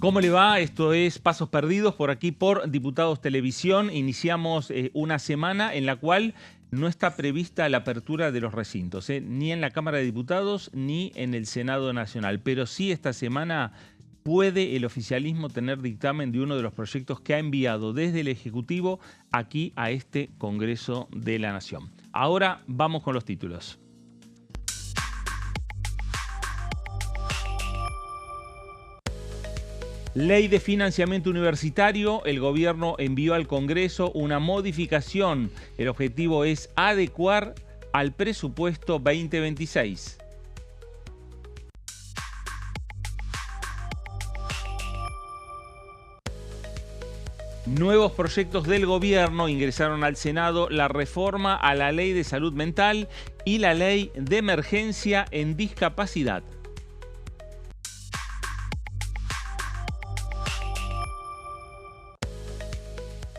¿Cómo le va? Esto es Pasos Perdidos por aquí por Diputados Televisión. Iniciamos una semana en la cual no está prevista la apertura de los recintos, ni en la Cámara de Diputados ni en el Senado Nacional. Pero sí esta semana puede el oficialismo tener dictamen de uno de los proyectos que ha enviado desde el Ejecutivo aquí a este Congreso de la Nación. Ahora vamos con los títulos. Ley de financiamiento universitario, el gobierno envió al Congreso una modificación. El objetivo es adecuar al presupuesto 2026. Nuevos proyectos del gobierno ingresaron al Senado: la reforma a la Ley de Salud Mental y la Ley de Emergencia en Discapacidad.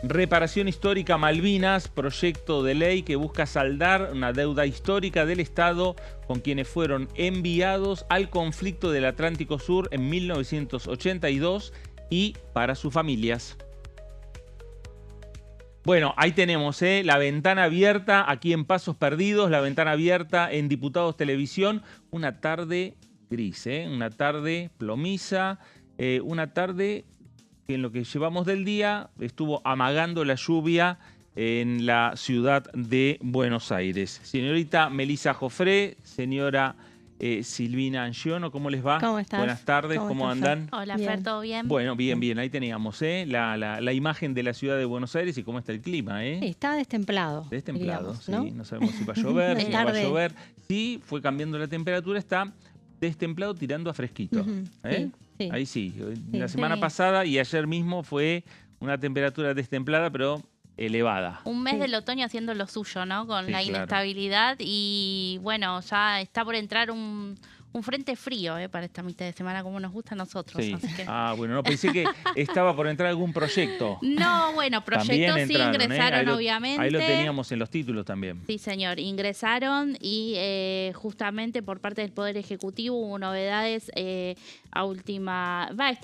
Reparación histórica Malvinas, proyecto de ley que busca saldar una deuda histórica del Estado con quienes fueron enviados al conflicto del Atlántico Sur en 1982 y para sus familias. Bueno, ahí tenemos la ventana abierta aquí en Pasos Perdidos, la ventana abierta en Diputados Televisión. Una tarde gris, una tarde plomiza, una tarde que en lo que llevamos del día estuvo amagando la lluvia en la ciudad de Buenos Aires. Señorita Melissa Jofré, señora Silvina Angiono, ¿cómo les va? ¿Cómo estás? Buenas tardes, ¿cómo andan? Hola, Bien. Fer, ¿todo bien? Bueno, bien, ahí teníamos la imagen de la ciudad de Buenos Aires y cómo está el clima, Sí, está destemplado. Destemplado, digamos, sí, no sabemos si va a llover, si no va a Tarde. llover. Sí, fue cambiando la temperatura, está destemplado tirando a fresquito. Ujú, sí. Ahí sí. La Sí. semana pasada y ayer mismo fue una temperatura destemplada, pero elevada. Un mes Sí. del otoño haciendo lo suyo, ¿no? Con Sí, la claro. inestabilidad y bueno, ya está por entrar un frente frío para esta mitad de semana como nos gusta a nosotros. Sí. Así que... Ah, bueno, no, pensé que estaba por entrar algún proyecto. No, bueno, También proyectos sí entraron, ingresaron, Ahí obviamente. Ahí lo teníamos en los títulos también. Sí, señor, ingresaron y justamente por parte del Poder Ejecutivo hubo novedades este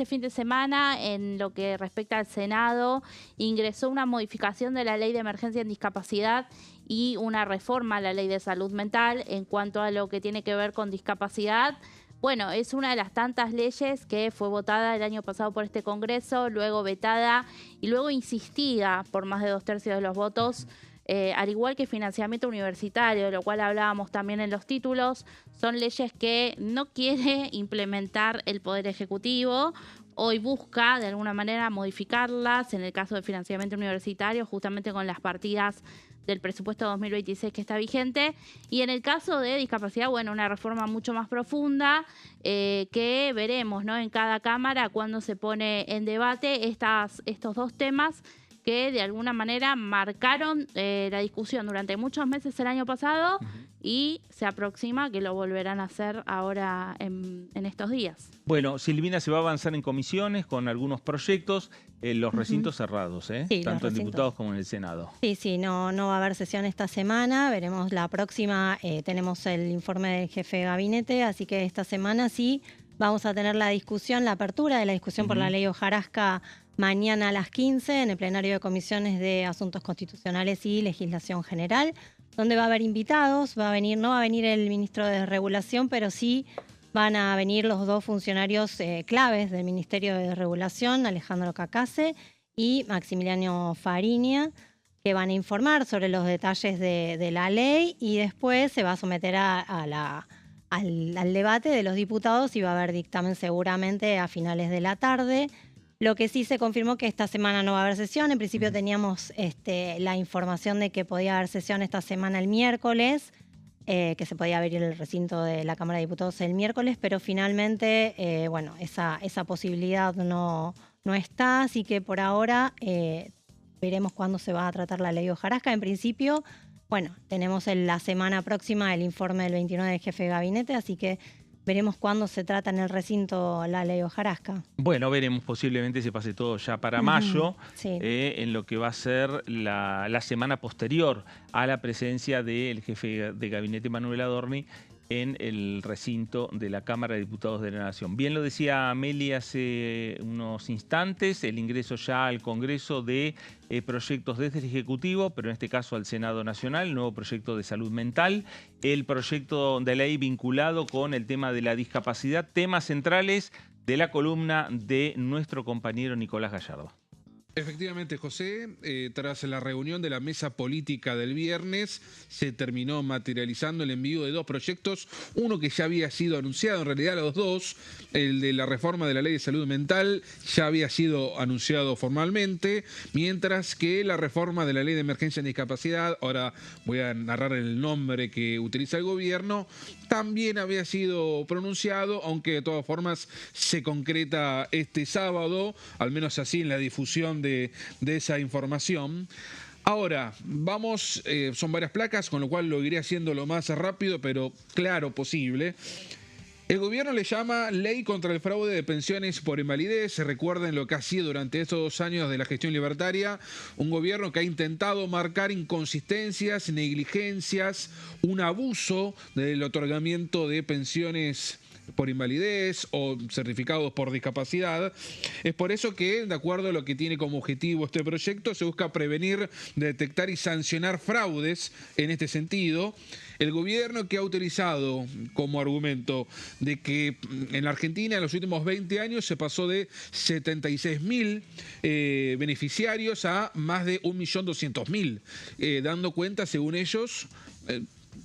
fin de semana en lo que respecta al Senado. Ingresó una modificación de la Ley de Emergencia en Discapacidad y una reforma a la Ley de Salud Mental en cuanto a lo que tiene que ver con discapacidad. Bueno, es una de las tantas leyes que fue votada el año pasado por este Congreso, luego vetada y luego insistida por más de 2/3 de los votos. Al igual que financiamiento universitario, de lo cual hablábamos también en los títulos, son leyes que no quiere implementar el Poder Ejecutivo. Hoy busca, de alguna manera, modificarlas, en el caso de financiamiento universitario, justamente con las partidas del presupuesto 2026 que está vigente. Y en el caso de discapacidad, bueno, una reforma mucho más profunda que veremos, ¿no?, en cada Cámara cuando se pone en debate estos dos temas que de alguna manera marcaron la discusión durante muchos meses el año pasado y se aproxima que lo volverán a hacer ahora en estos días. Bueno, Silvina, se va a avanzar en comisiones con algunos proyectos, los recintos cerrados, Sí, tanto los en recintos. diputados como en el Senado. Sí, no va a haber sesión esta semana. Veremos la próxima. Tenemos el informe del jefe de gabinete, así que esta semana sí vamos a tener la discusión, la apertura de la discusión por la ley Hojarasca mañana a las 15 en el plenario de comisiones de Asuntos Constitucionales y Legislación General, donde va a haber invitados. No va a venir el ministro de Regulación, pero sí van a venir los dos funcionarios claves del Ministerio de Regulación, Alejandro Cacase y Maximiliano Fariña, que van a informar sobre los detalles de la ley y después se va a someter al debate de los diputados y va a haber dictamen seguramente a finales de la tarde. Lo que sí se confirmó que esta semana no va a haber sesión. En principio teníamos la información de que podía haber sesión esta semana el miércoles, que se podía abrir el recinto de la Cámara de Diputados el miércoles, pero finalmente, esa posibilidad no está, así que por ahora veremos cuándo se va a tratar la ley Hojarasca. En principio, tenemos la semana próxima el informe del 29 del jefe de gabinete, así que veremos cuándo se trata en el recinto la ley Hojarasca. Bueno, veremos, posiblemente se pase todo ya para mayo, Sí. en lo que va a ser la semana posterior a la presencia del jefe de gabinete Manuel Adorni en el recinto de la Cámara de Diputados de la Nación. Bien lo decía Meli hace unos instantes, el ingreso ya al Congreso de proyectos desde el Ejecutivo, pero en este caso al Senado Nacional, el nuevo proyecto de salud mental, el proyecto de ley vinculado con el tema de la discapacidad, temas centrales de la columna de nuestro compañero Nicolás Gallardo. Efectivamente, José, tras la reunión de la mesa política del viernes, se terminó materializando el envío de dos proyectos, uno que ya había sido anunciado, en realidad los dos, el de la reforma de la Ley de Salud Mental ya había sido anunciado formalmente, mientras que la reforma de la Ley de Emergencia en Discapacidad, ahora voy a narrar el nombre que utiliza el gobierno, también había sido pronunciado, aunque de todas formas se concreta este sábado, al menos así en la difusión de esa información. Ahora, vamos, son varias placas, con lo cual lo iré haciendo lo más rápido, pero claro posible. El gobierno le llama Ley contra el Fraude de Pensiones por Invalidez. Recuerden lo que ha sido durante estos 2 años de la gestión libertaria, un gobierno que ha intentado marcar inconsistencias, negligencias, un abuso del otorgamiento de pensiones por invalidez o certificados por discapacidad. Es por eso que, de acuerdo a lo que tiene como objetivo este proyecto, se busca prevenir, detectar y sancionar fraudes en este sentido. El gobierno, que ha utilizado como argumento de que en la Argentina en los últimos 20 años se pasó de 76.000 beneficiarios a más de 1.200.000, dando cuenta, según ellos,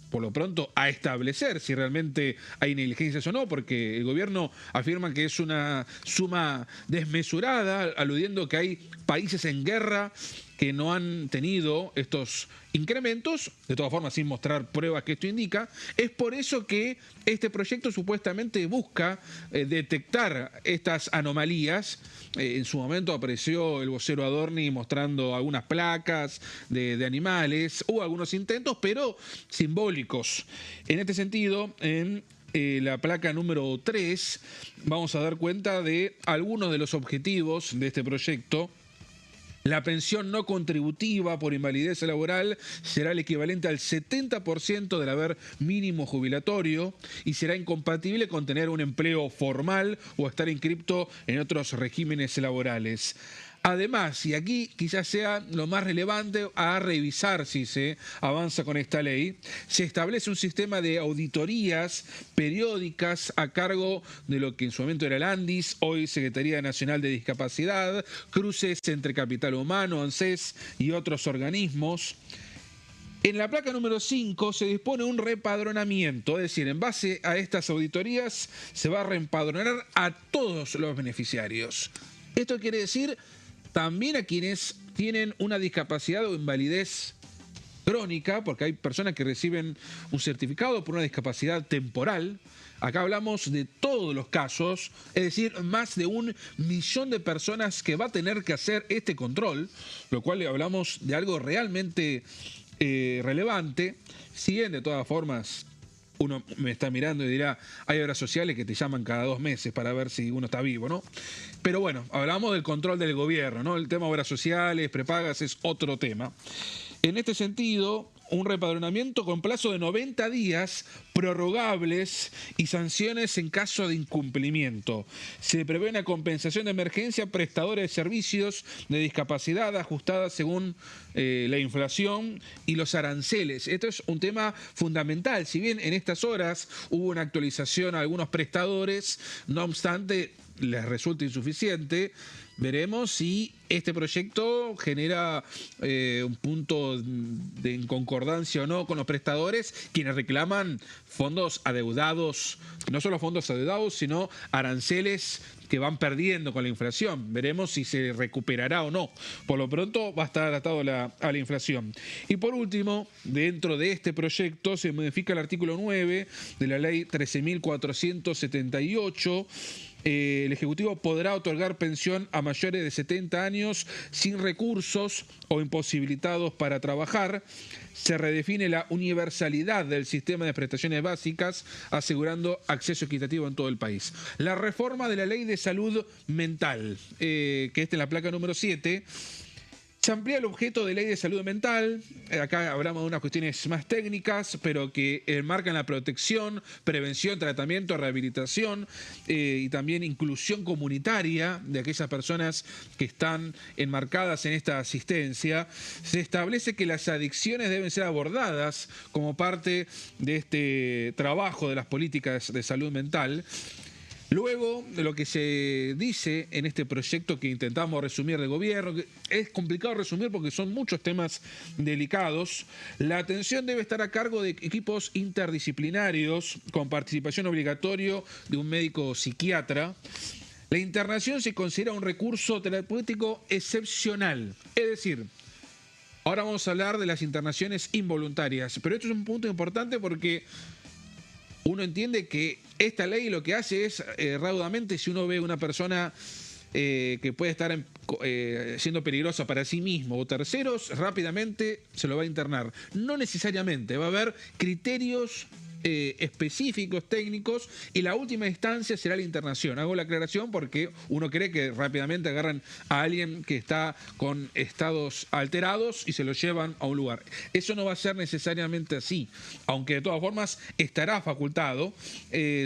por lo pronto, a establecer si realmente hay negligencias o no, porque el gobierno afirma que es una suma desmesurada, aludiendo que hay países en guerra que no han tenido estos incrementos, de todas formas sin mostrar pruebas que esto indica. Es por eso que este proyecto supuestamente busca detectar estas anomalías. En su momento apareció el vocero Adorni mostrando algunas placas de animales, hubo algunos intentos, pero simbólicos. En este sentido, en la placa número 3 vamos a dar cuenta de algunos de los objetivos de este proyecto. La pensión no contributiva por invalidez laboral será el equivalente al 70% del haber mínimo jubilatorio y será incompatible con tener un empleo formal o estar inscripto en otros regímenes laborales. Además, y aquí quizás sea lo más relevante a revisar si se avanza con esta ley, se establece un sistema de auditorías periódicas a cargo de lo que en su momento era el ANDIS, hoy Secretaría Nacional de Discapacidad, cruces entre Capital Humano, ANSES y otros organismos. En la placa número 5 se dispone un repadronamiento, es decir, en base a estas auditorías se va a reempadronar a todos los beneficiarios. Esto quiere decir también a quienes tienen una discapacidad o invalidez crónica, porque hay personas que reciben un certificado por una discapacidad temporal. Acá hablamos de todos los casos, es decir, más de 1 millón de personas que va a tener que hacer este control, lo cual hablamos de algo realmente relevante. Si bien, de todas formas, uno me está mirando y dirá, hay obras sociales que te llaman cada 2 meses para ver si uno está vivo, ¿no? Pero bueno, hablamos del control del gobierno, ¿no? El tema de obras sociales, prepagas, es otro tema. En este sentido, un repadronamiento con plazo de 90 días, prorrogables y sanciones en caso de incumplimiento. Se prevé una compensación de emergencia a prestadores de servicios de discapacidad ajustada según la inflación y los aranceles. Esto es un tema fundamental. Si bien en estas horas hubo una actualización a algunos prestadores, no obstante, les resulta insuficiente. Veremos si este proyecto genera un punto de concordancia o no con los prestadores, quienes reclaman fondos adeudados, no solo fondos adeudados, sino aranceles que van perdiendo con la inflación. Veremos si se recuperará o no. Por lo pronto va a estar atado a la inflación. Y por último, dentro de este proyecto se modifica el artículo 9 de la ley 13.478. El Ejecutivo podrá otorgar pensión a mayores de 70 años sin recursos o imposibilitados para trabajar. Se redefine la universalidad del sistema de prestaciones básicas, asegurando acceso equitativo en todo el país. La reforma de la Ley de Salud Mental, que está en la placa número 7, Se amplía el objeto de ley de salud mental. Acá hablamos de unas cuestiones más técnicas, pero que enmarcan la protección, prevención, tratamiento, rehabilitación y también inclusión comunitaria de aquellas personas que están enmarcadas en esta asistencia. Se establece que las adicciones deben ser abordadas como parte de este trabajo de las políticas de salud mental. Luego, de lo que se dice en este proyecto que intentamos resumir del gobierno, que es complicado resumir porque son muchos temas delicados, la atención debe estar a cargo de equipos interdisciplinarios con participación obligatoria de un médico psiquiatra. La internación se considera un recurso terapéutico excepcional, es decir, ahora vamos a hablar de las internaciones involuntarias, pero esto es un punto importante porque uno entiende que esta ley lo que hace es raudamente, si uno ve una persona que puede estar siendo peligrosa para sí mismo o terceros, rápidamente se lo va a internar. No necesariamente, va a haber criterios específicos, técnicos, y la última instancia será la internación. Hago la aclaración porque uno cree que rápidamente agarran a alguien que está con estados alterados y se lo llevan a un lugar. Eso no va a ser necesariamente así, aunque de todas formas estará facultado,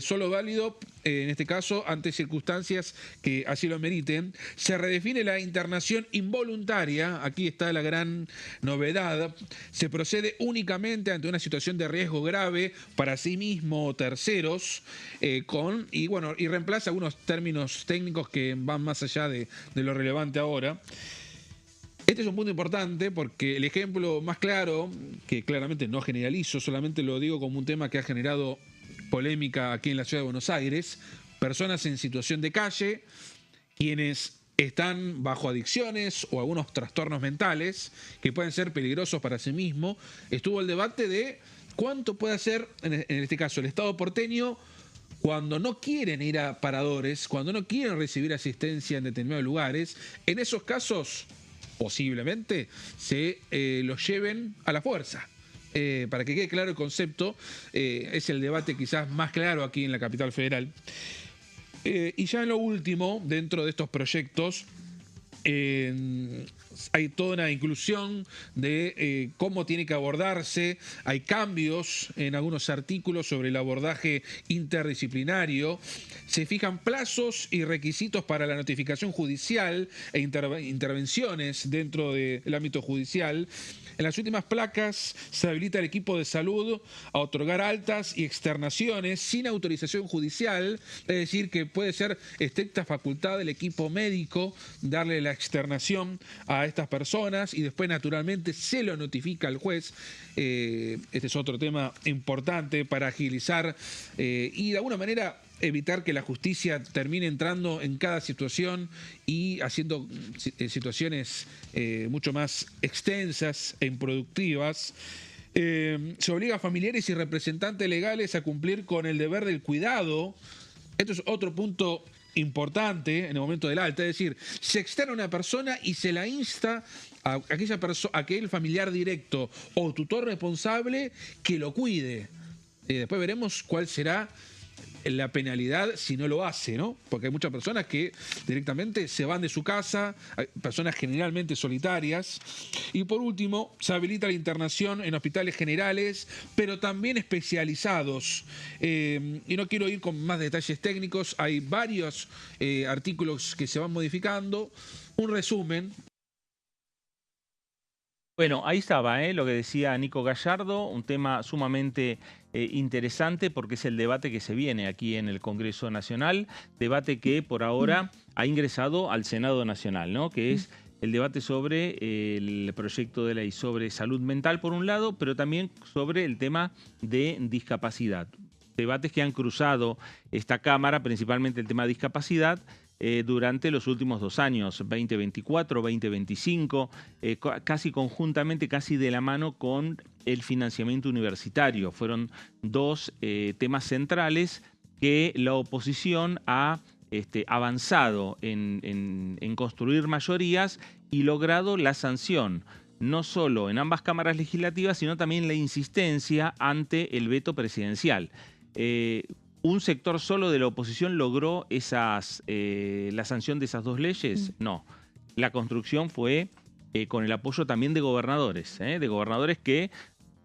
solo válido en este caso ante circunstancias que así lo meriten. Se redefine la internación involuntaria, aquí está la gran novedad. Se procede únicamente ante una situación de riesgo grave para sí mismo o terceros, y reemplaza algunos términos técnicos que van más allá de lo relevante ahora. Este es un punto importante porque el ejemplo más claro, que claramente no generalizo, solamente lo digo como un tema que ha generado polémica aquí en la ciudad de Buenos Aires, personas en situación de calle, quienes están bajo adicciones o algunos trastornos mentales que pueden ser peligrosos para sí mismo. Estuvo el debate de cuánto puede hacer, en este caso, el Estado porteño cuando no quieren ir a paradores, cuando no quieren recibir asistencia en determinados lugares. En esos casos, posiblemente, se los lleven a la fuerza. Para que quede claro el concepto, es el debate quizás más claro aquí en la capital federal. Y ya en lo último, dentro de estos proyectos, hay toda una inclusión de cómo tiene que abordarse. Hay cambios en algunos artículos sobre el abordaje interdisciplinario. Se fijan plazos y requisitos para la notificación judicial e intervenciones dentro del ámbito judicial. En las últimas placas se habilita el equipo de salud a otorgar altas y externaciones sin autorización judicial, es decir, que puede ser estricta facultad del equipo médico darle la externación a estas personas y después naturalmente se lo notifica al juez. Este es otro tema importante para agilizar y de alguna manera evitar que la justicia termine entrando en cada situación y haciendo situaciones mucho más extensas e improductivas. Se obliga a familiares y representantes legales a cumplir con el deber del cuidado. Esto es otro punto importante en el momento del alta, es decir, se externa a una persona y se la insta a aquel familiar directo o tutor responsable que lo cuide. Después veremos cuál será la penalidad si no lo hace, ¿no? Porque hay muchas personas que directamente se van de su casa, hay personas generalmente solitarias. Y por último, se habilita la internación en hospitales generales, pero también especializados. Y no quiero ir con más detalles técnicos, hay varios artículos que se van modificando. Un resumen. Bueno, ahí estaba lo que decía Nico Gallardo, un tema sumamente interesante porque es el debate que se viene aquí en el Congreso Nacional, debate que por ahora ha ingresado al Senado Nacional, ¿no? Que es el debate sobre el proyecto de ley sobre salud mental por un lado, pero también sobre el tema de discapacidad. Debates que han cruzado esta Cámara, principalmente el tema de discapacidad, durante los últimos 2 años, 2024, 2025, casi conjuntamente, casi de la mano con el financiamiento universitario. Fueron 2 temas centrales que la oposición ha avanzado en construir mayorías y logrado la sanción, no solo en ambas cámaras legislativas, sino también la insistencia ante el veto presidencial. ¿Un sector solo de la oposición logró la sanción de esas 2 leyes? No. La construcción fue con el apoyo también de gobernadores que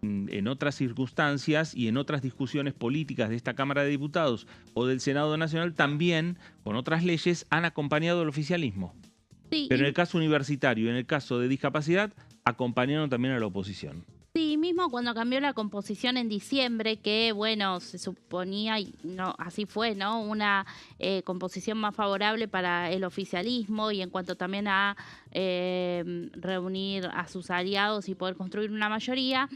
en otras circunstancias y en otras discusiones políticas de esta Cámara de Diputados o del Senado Nacional también, con otras leyes, han acompañado al oficialismo. Sí, Pero en el caso universitario y en el caso de discapacidad, acompañaron también a la oposición. sí, mismo cuando cambió la composición en diciembre, que bueno, se suponía, y no, así fue, ¿no? Una composición más favorable para el oficialismo y en cuanto también a reunir a sus aliados y poder construir una mayoría,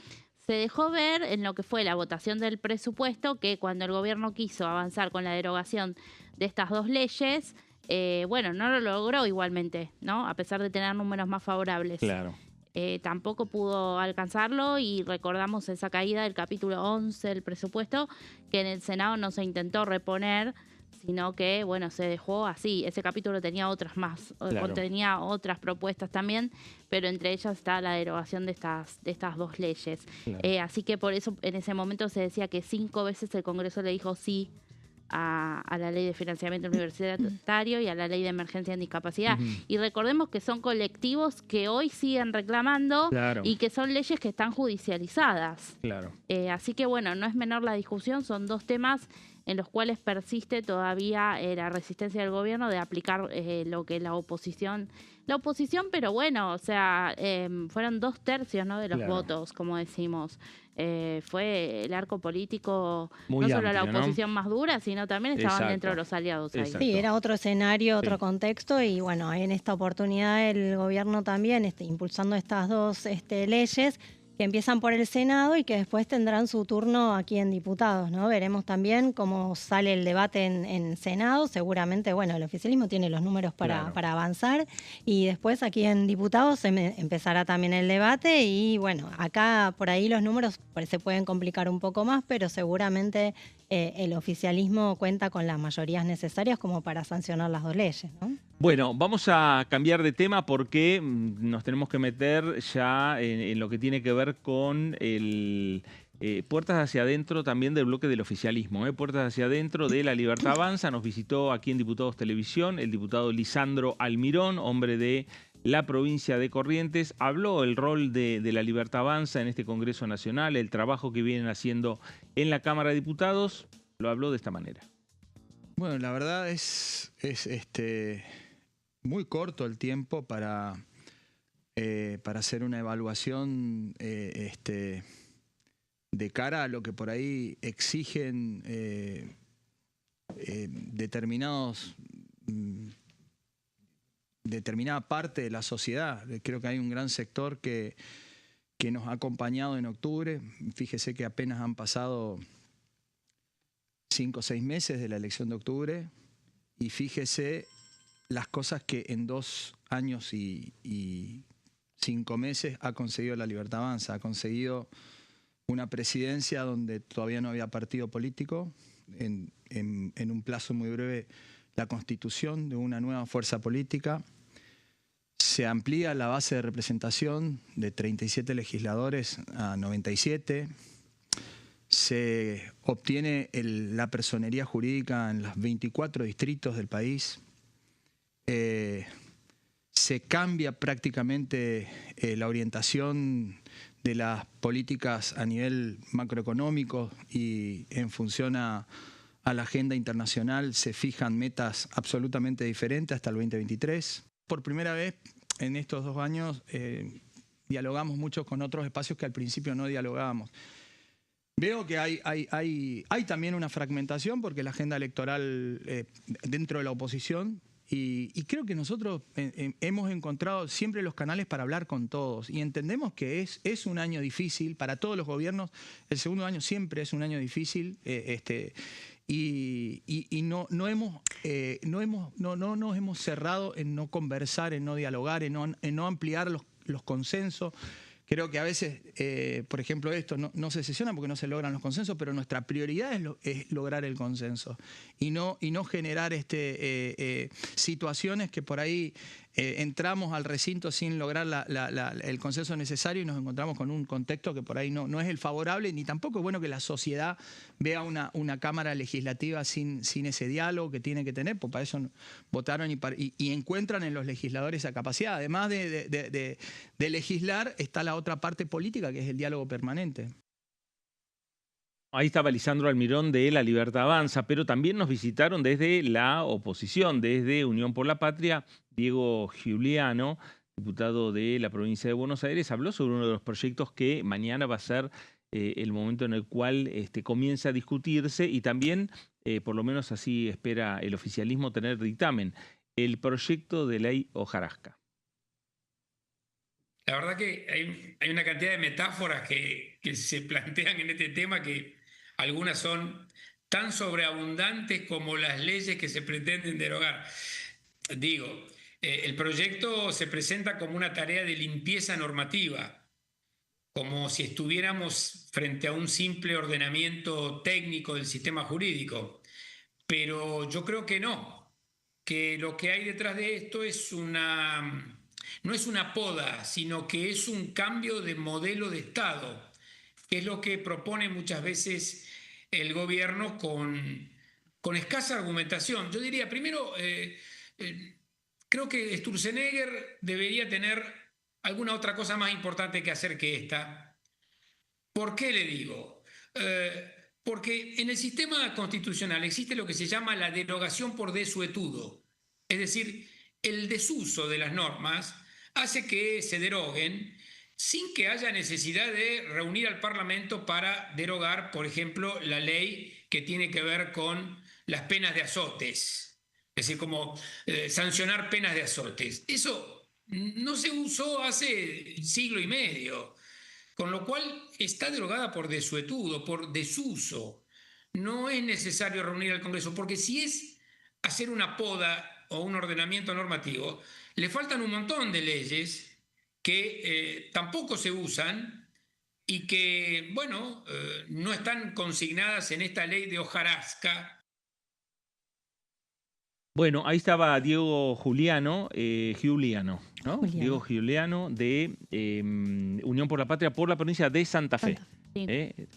se dejó ver en lo que fue la votación del presupuesto que cuando el gobierno quiso avanzar con la derogación de estas dos leyes, bueno, no lo logró igualmente, ¿no? A pesar de tener números más favorables. Claro. Tampoco pudo alcanzarlo y recordamos esa caída del capítulo 11 del presupuesto que en el Senado no se intentó reponer, sino que, bueno, se dejó así. Ese capítulo tenía otras más, Claro. contenía otras propuestas también, pero entre ellas está la derogación de estas dos leyes. Claro. Así que por eso en ese momento se decía que 5 veces el Congreso le dijo sí a la ley de financiamiento universitario y a la ley de emergencia en discapacidad. Y recordemos que son colectivos que hoy siguen reclamando Claro. y que son leyes que están judicializadas. Claro. Así que bueno, no es menor la discusión, son dos temas en los cuales persiste todavía la resistencia del gobierno de aplicar lo que la oposición, pero bueno, o sea, fueron 2/3, ¿no?, de los Claro. votos, como decimos. Fue el arco político, Muy no solo la amplio, ¿no? oposición más dura, sino también estaban Exacto. dentro de los aliados ahí. Exacto. Sí, era otro escenario, otro Sí. contexto y bueno, en esta oportunidad el gobierno también impulsando estas dos leyes que empiezan por el Senado y que después tendrán su turno aquí en diputados, ¿no? Veremos también cómo sale el debate en Senado. Seguramente, bueno, el oficialismo tiene los números Claro. para avanzar y después aquí en diputados empezará también el debate y bueno, acá por ahí los números se pueden complicar un poco más, pero seguramente el oficialismo cuenta con las mayorías necesarias como para sancionar las dos leyes, ¿no? Bueno, vamos a cambiar de tema porque nos tenemos que meter ya en lo que tiene que ver con el puertas hacia adentro también del bloque del oficialismo. Puertas hacia adentro de La Libertad Avanza. Nos visitó aquí en Diputados Televisión el diputado Lisandro Almirón, hombre de la provincia de Corrientes. Habló el rol de La Libertad Avanza en este Congreso Nacional, el trabajo que vienen haciendo en la Cámara de Diputados. Lo habló de esta manera. Bueno, la verdad es muy corto el tiempo para hacer una evaluación de cara a lo que por ahí exigen determinada parte de la sociedad. Creo que hay un gran sector que nos ha acompañado en octubre. Fíjese que apenas han pasado 5 o 6 meses de la elección de octubre y fíjese las cosas que en 2 años y 5 meses ha conseguido La Libertad Avanza. Ha conseguido una presidencia donde todavía no había partido político, en un plazo muy breve la constitución de una nueva fuerza política. Se amplía la base de representación de 37 legisladores a 97. Se obtiene la personería jurídica en los 24 distritos del país. Se cambia prácticamente la orientación de las políticas a nivel macroeconómico y en función a la agenda internacional se fijan metas absolutamente diferentes hasta el 2023. Por primera vez en estos 2 años dialogamos mucho con otros espacios que al principio no dialogábamos. Veo que hay también una fragmentación porque la agenda electoral dentro de la oposición y creo que nosotros hemos encontrado siempre los canales para hablar con todos y entendemos que es un año difícil para todos los gobiernos. El segundo año siempre es un año difícil y no nos hemos cerrado en no conversar, en no dialogar, en no ampliar los consensos. Creo que a veces, por ejemplo, esto no se sesiona porque no se logran los consensos, pero nuestra prioridad es lograr el consenso y no generar situaciones que por ahí entramos al recinto sin lograr el consenso necesario y nos encontramos con un contexto que por ahí no es el favorable, ni tampoco es bueno que la sociedad vea una Cámara Legislativa sin ese diálogo que tiene que tener, pues para eso votaron y encuentran en los legisladores esa capacidad. Además de legislar, está la otra parte política, que es el diálogo permanente. Ahí estaba Lisandro Almirón de La Libertad Avanza, pero también nos visitaron desde la oposición, desde Unión por la Patria. Diego Giuliano, diputado de la provincia de Buenos Aires, habló sobre uno de los proyectos que mañana va a ser el momento en el cual comienza a discutirse y también, por lo menos así espera el oficialismo, tener dictamen, el proyecto de ley hojarasca. La verdad que hay una cantidad de metáforas que se plantean en este tema que algunas son tan sobreabundantes como las leyes que se pretenden derogar. Digo, el proyecto se presenta como una tarea de limpieza normativa, como si estuviéramos frente a un simple ordenamiento técnico del sistema jurídico. Pero yo creo que no, que lo que hay detrás de esto no es una poda, sino que es un cambio de modelo de Estado, que es lo que propone muchas veces el gobierno con escasa argumentación. Yo diría, primero, creo que Sturzenegger debería tener alguna otra cosa más importante que hacer que esta. ¿Por qué le digo? Porque en el sistema constitucional existe lo que se llama la derogación por desuetudo, es decir, el desuso de las normas hace que se deroguen sin que haya necesidad de reunir al Parlamento para derogar, por ejemplo, la ley que tiene que ver con las penas de azotes, es decir, como sancionar penas de azotes. Eso no se usó hace siglo y medio, con lo cual está derogada por desuetudo, por desuso. No es necesario reunir al Congreso, porque si es hacer una poda o un ordenamiento normativo, le faltan un montón de leyes que tampoco se usan y que, bueno, no están consignadas en esta ley de hojarasca. Bueno, ahí estaba Diego Giuliano, ¿no? Diego Giuliano de Unión por la Patria por la provincia de Santa Fe. Sí.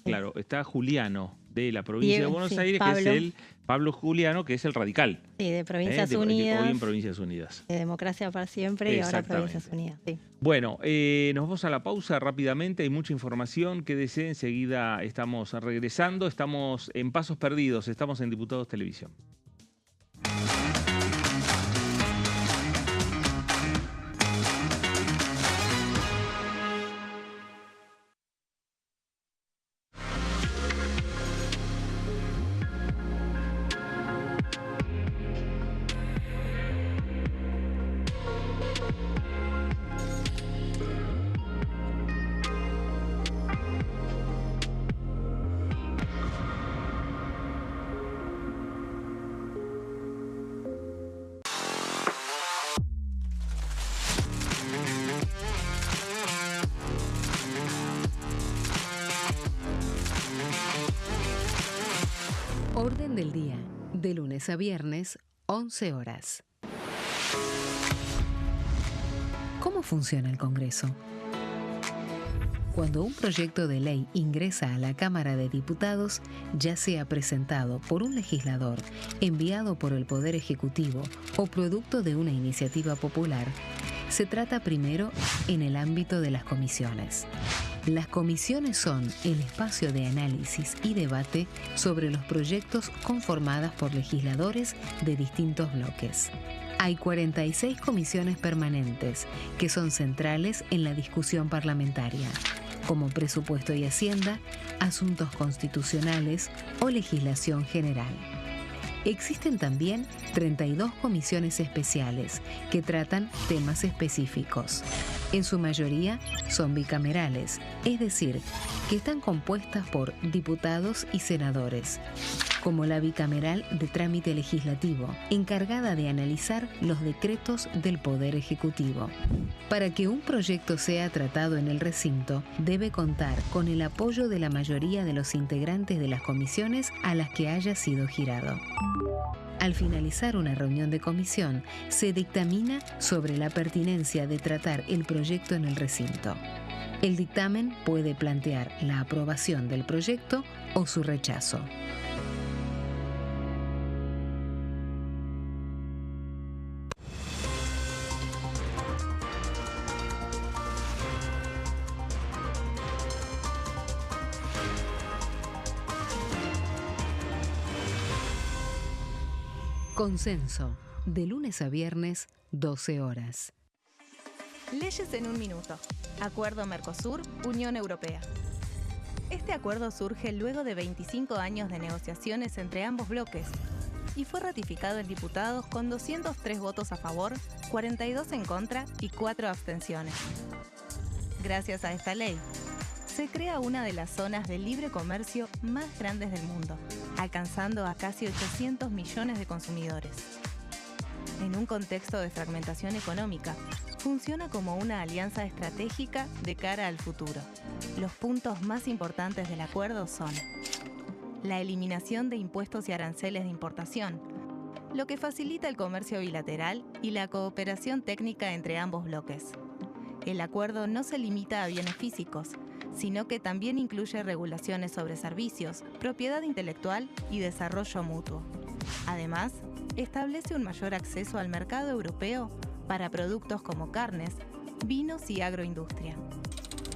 Claro, está Giuliano de la provincia de Buenos Aires, Pablo. que es el Pablo Giuliano, que es el radical. Sí, de Provincias Unidas. Hoy en Provincias Unidas. De Democracia para Siempre y ahora Provincias Unidas. Sí. Bueno, nos vamos a la pausa rápidamente. Hay mucha información. Quédese, enseguida estamos regresando. Estamos en Pasos Perdidos. Estamos en Diputados Televisión. Orden del día, de lunes a viernes, 11 horas. ¿Cómo funciona el Congreso? Cuando un proyecto de ley ingresa a la Cámara de Diputados, ya sea presentado por un legislador, enviado por el Poder Ejecutivo o producto de una iniciativa popular, se trata primero en el ámbito de las comisiones. Las comisiones son el espacio de análisis y debate sobre los proyectos conformadas por legisladores de distintos bloques. Hay 46 comisiones permanentes que son centrales en la discusión parlamentaria, como Presupuesto y Hacienda, Asuntos Constitucionales o Legislación General. Existen también 32 comisiones especiales que tratan temas específicos. En su mayoría son bicamerales, es decir, que están compuestas por diputados y senadores, como la bicameral de trámite legislativo, encargada de analizar los decretos del Poder Ejecutivo. Para que un proyecto sea tratado en el recinto, debe contar con el apoyo de la mayoría de los integrantes de las comisiones a las que haya sido girado. Al finalizar una reunión de comisión, se dictamina sobre la pertinencia de tratar el proyecto en el recinto. El dictamen puede plantear la aprobación del proyecto o su rechazo. Consenso, de lunes a viernes, 12 horas. Leyes en un minuto. Acuerdo Mercosur-Unión Europea. Este acuerdo surge luego de 25 años de negociaciones entre ambos bloques y fue ratificado en diputados con 203 votos a favor, 42 en contra y 4 abstenciones. Gracias a esta ley, se crea una de las zonas de libre comercio más grandes del mundo, alcanzando a casi 800 millones de consumidores. En un contexto de fragmentación económica, funciona como una alianza estratégica de cara al futuro. Los puntos más importantes del acuerdo son la eliminación de impuestos y aranceles de importación, lo que facilita el comercio bilateral y la cooperación técnica entre ambos bloques. El acuerdo no se limita a bienes físicos, sino que también incluye regulaciones sobre servicios, propiedad intelectual y desarrollo mutuo. Además, establece un mayor acceso al mercado europeo para productos como carnes, vinos y agroindustria.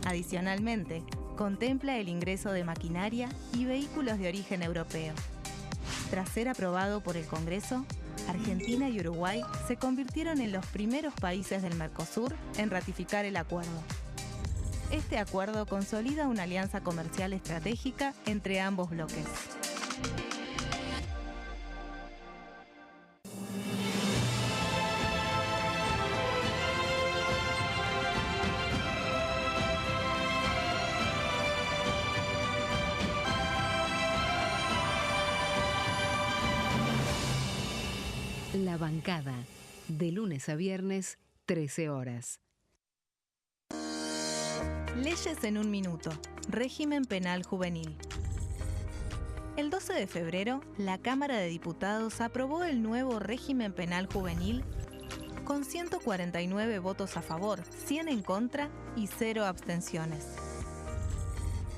Adicionalmente, contempla el ingreso de maquinaria y vehículos de origen europeo. Tras ser aprobado por el Congreso, Argentina y Uruguay se convirtieron en los primeros países del Mercosur en ratificar el acuerdo. Este acuerdo consolida una alianza comercial estratégica entre ambos bloques. La bancada, de lunes a viernes, 13 horas. Leyes en un minuto. Régimen penal juvenil. El 12 de febrero, la Cámara de Diputados aprobó el nuevo régimen penal juvenil con 149 votos a favor, 100 en contra y 0 abstenciones.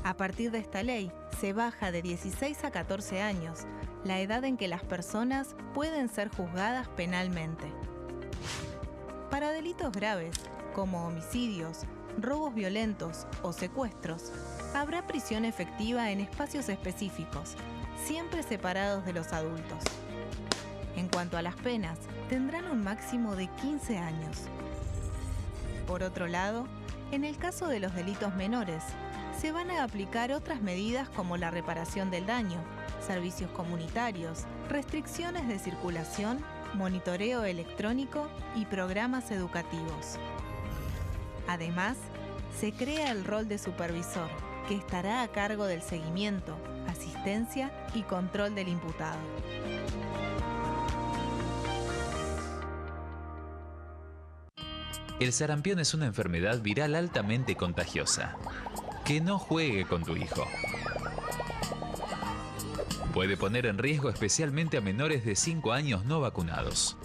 A partir de esta ley, se baja de 16 a 14 años la edad en que las personas pueden ser juzgadas penalmente. Para delitos graves, como homicidios, robos violentos o secuestros, habrá prisión efectiva en espacios específicos, siempre separados de los adultos. En cuanto a las penas, tendrán un máximo de 15 años. Por otro lado, en el caso de los delitos menores, se van a aplicar otras medidas como la reparación del daño, servicios comunitarios, restricciones de circulación, monitoreo electrónico y programas educativos. Además, se crea el rol de supervisor, que estará a cargo del seguimiento, asistencia y control del imputado. El sarampión es una enfermedad viral altamente contagiosa. Que no juegue con tu hijo. Puede poner en riesgo especialmente a menores de 5 años no vacunados.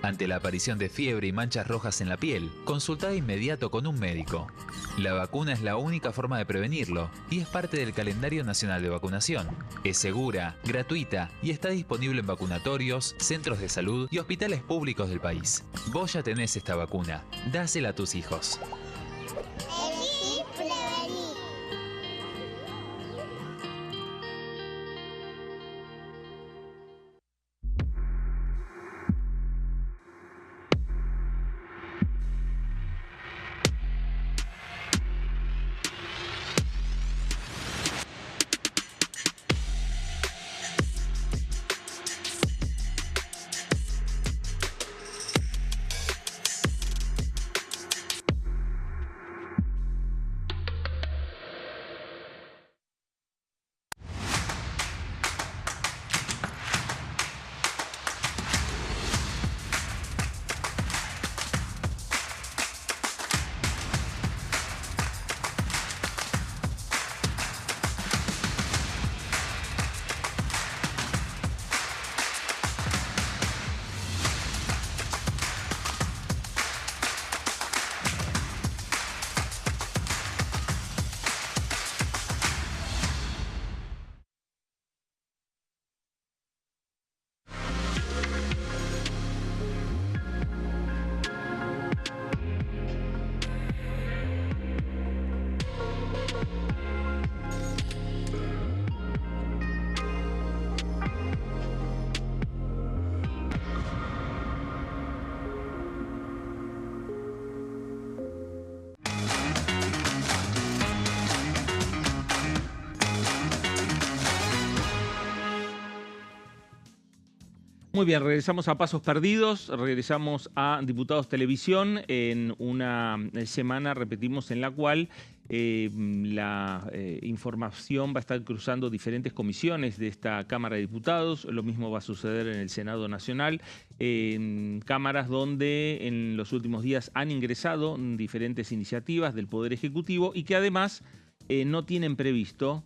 Ante la aparición de fiebre y manchas rojas en la piel, consulta de inmediato con un médico. La vacuna es la única forma de prevenirlo y es parte del calendario nacional de vacunación. Es segura, gratuita y está disponible en vacunatorios, centros de salud y hospitales públicos del país. Vos ya tenés esta vacuna. Dásela a tus hijos. Muy bien, regresamos a Pasos Perdidos, regresamos a Diputados Televisión en una semana, repetimos, en la cual la información va a estar cruzando diferentes comisiones de esta Cámara de Diputados. Lo mismo va a suceder en el Senado Nacional, cámaras donde en los últimos días han ingresado diferentes iniciativas del Poder Ejecutivo y que además no tienen previsto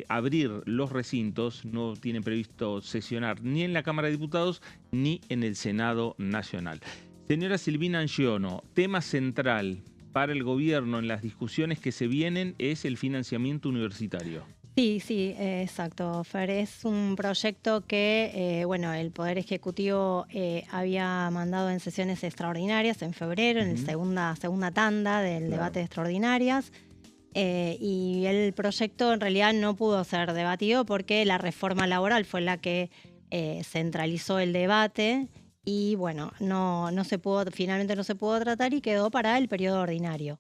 abrir los recintos, no tienen previsto sesionar ni en la Cámara de Diputados ni en el Senado Nacional. Señora Silvina Angiono, tema central para el gobierno en las discusiones que se vienen es el financiamiento universitario. Sí, exacto, Fer. Es un proyecto que bueno, el Poder Ejecutivo había mandado en sesiones extraordinarias en febrero, en la segunda tanda del debate de extraordinarias. Y el proyecto en realidad no pudo ser debatido porque la reforma laboral fue la que centralizó el debate y bueno, finalmente no se pudo tratar y quedó para el periodo ordinario.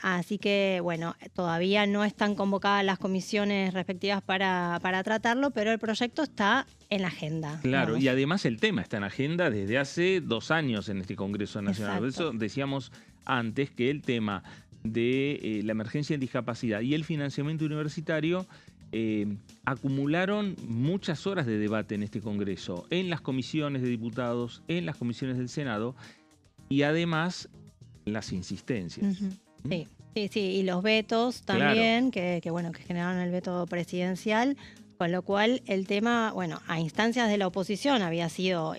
Así que bueno, todavía no están convocadas las comisiones respectivas para tratarlo, pero el proyecto está en la agenda. Claro, digamos. y además el tema está en agenda desde hace 2 años en este Congreso Nacional. Por eso decíamos antes que el tema de la emergencia en discapacidad y el financiamiento universitario acumularon muchas horas de debate en este Congreso, en las comisiones de diputados, en las comisiones del Senado y además las insistencias. Sí, y los vetos también, que generaron el veto presidencial, con lo cual el tema, bueno, a instancias de la oposición había sido,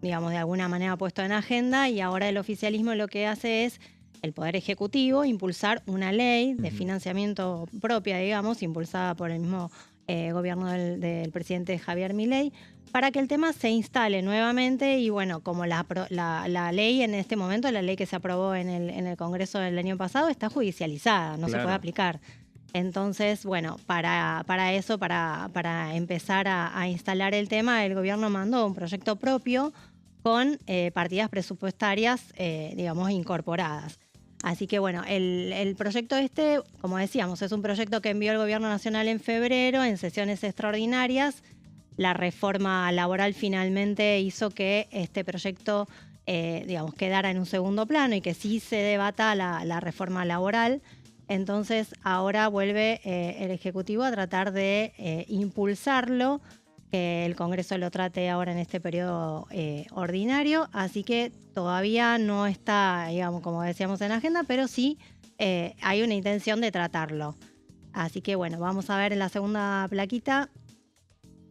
digamos, de alguna manera puesto en agenda y ahora el oficialismo lo que hace es el Poder Ejecutivo impulsar una ley de financiamiento propia, digamos, impulsada por el mismo gobierno del presidente Javier Milei, para que el tema se instale nuevamente y bueno, como la ley en este momento, la ley que se aprobó en el Congreso del año pasado, está judicializada, no se puede aplicar. Entonces, bueno, para empezar a instalar el tema, el gobierno mandó un proyecto propio con partidas presupuestarias, digamos, incorporadas. Así que bueno, el proyecto como decíamos, es un proyecto que envió el Gobierno Nacional en febrero en sesiones extraordinarias. La reforma laboral finalmente hizo que este proyecto, digamos, quedara en un segundo plano y que sí se debata la reforma laboral. Entonces ahora vuelve el Ejecutivo a tratar de impulsarlo, que el Congreso lo trate ahora en este periodo ordinario, así que todavía no está, digamos, como decíamos, en agenda, pero sí hay una intención de tratarlo. Así que bueno, vamos a ver en la segunda plaquita.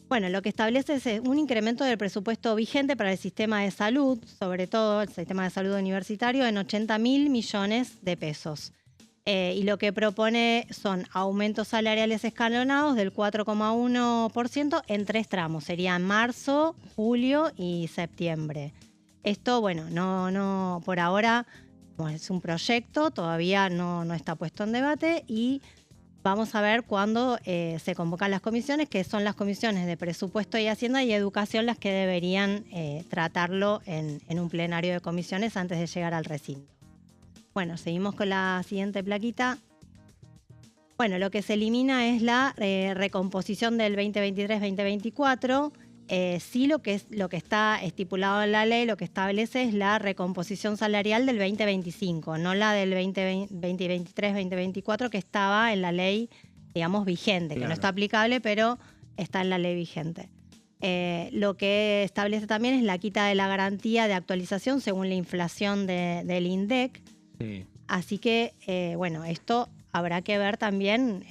Bueno, lo que establece es un incremento del presupuesto vigente para el sistema de salud, sobre todo el sistema de salud universitario, en 80.000 millones de pesos. Y lo que propone son aumentos salariales escalonados del 4,1% en 3 tramos. Serían marzo, julio y septiembre. Esto, bueno, no por ahora es un proyecto, todavía no está puesto en debate y vamos a ver cuándo se convocan las comisiones, que son las comisiones de Presupuesto y Hacienda y Educación las que deberían tratarlo en un plenario de comisiones antes de llegar al recinto. Bueno, seguimos con la siguiente plaquita. Bueno, lo que se elimina es la recomposición del 2023-2024. Sí, lo que está estipulado en la ley, lo que establece es la recomposición salarial del 2025, no la del 2023-2024 que estaba en la ley, digamos, vigente, que no está aplicable, pero está en la ley vigente. Lo que establece también es la quita de la garantía de actualización según la inflación del INDEC. Sí. Así que, bueno, esto habrá que ver también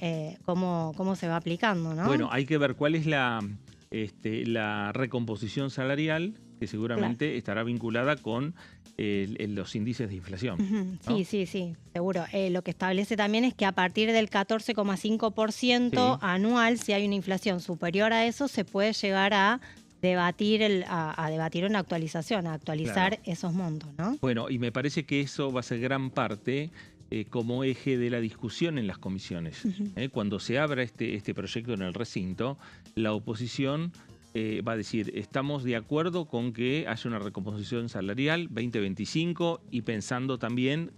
cómo se va aplicando, ¿no? Bueno, hay que ver cuál es la recomposición salarial, que seguramente estará vinculada con los índices de inflación. ¿no? Sí, seguro. Lo que establece también es que a partir del 14,5% anual, si hay una inflación superior a eso, se puede llegar a debatir una actualización, a actualizar esos montos, ¿no? Bueno, y me parece que eso va a ser gran parte como eje de la discusión en las comisiones. Cuando se abra este proyecto en el recinto, la oposición va a decir, estamos de acuerdo con que haya una recomposición salarial 2025 y pensando también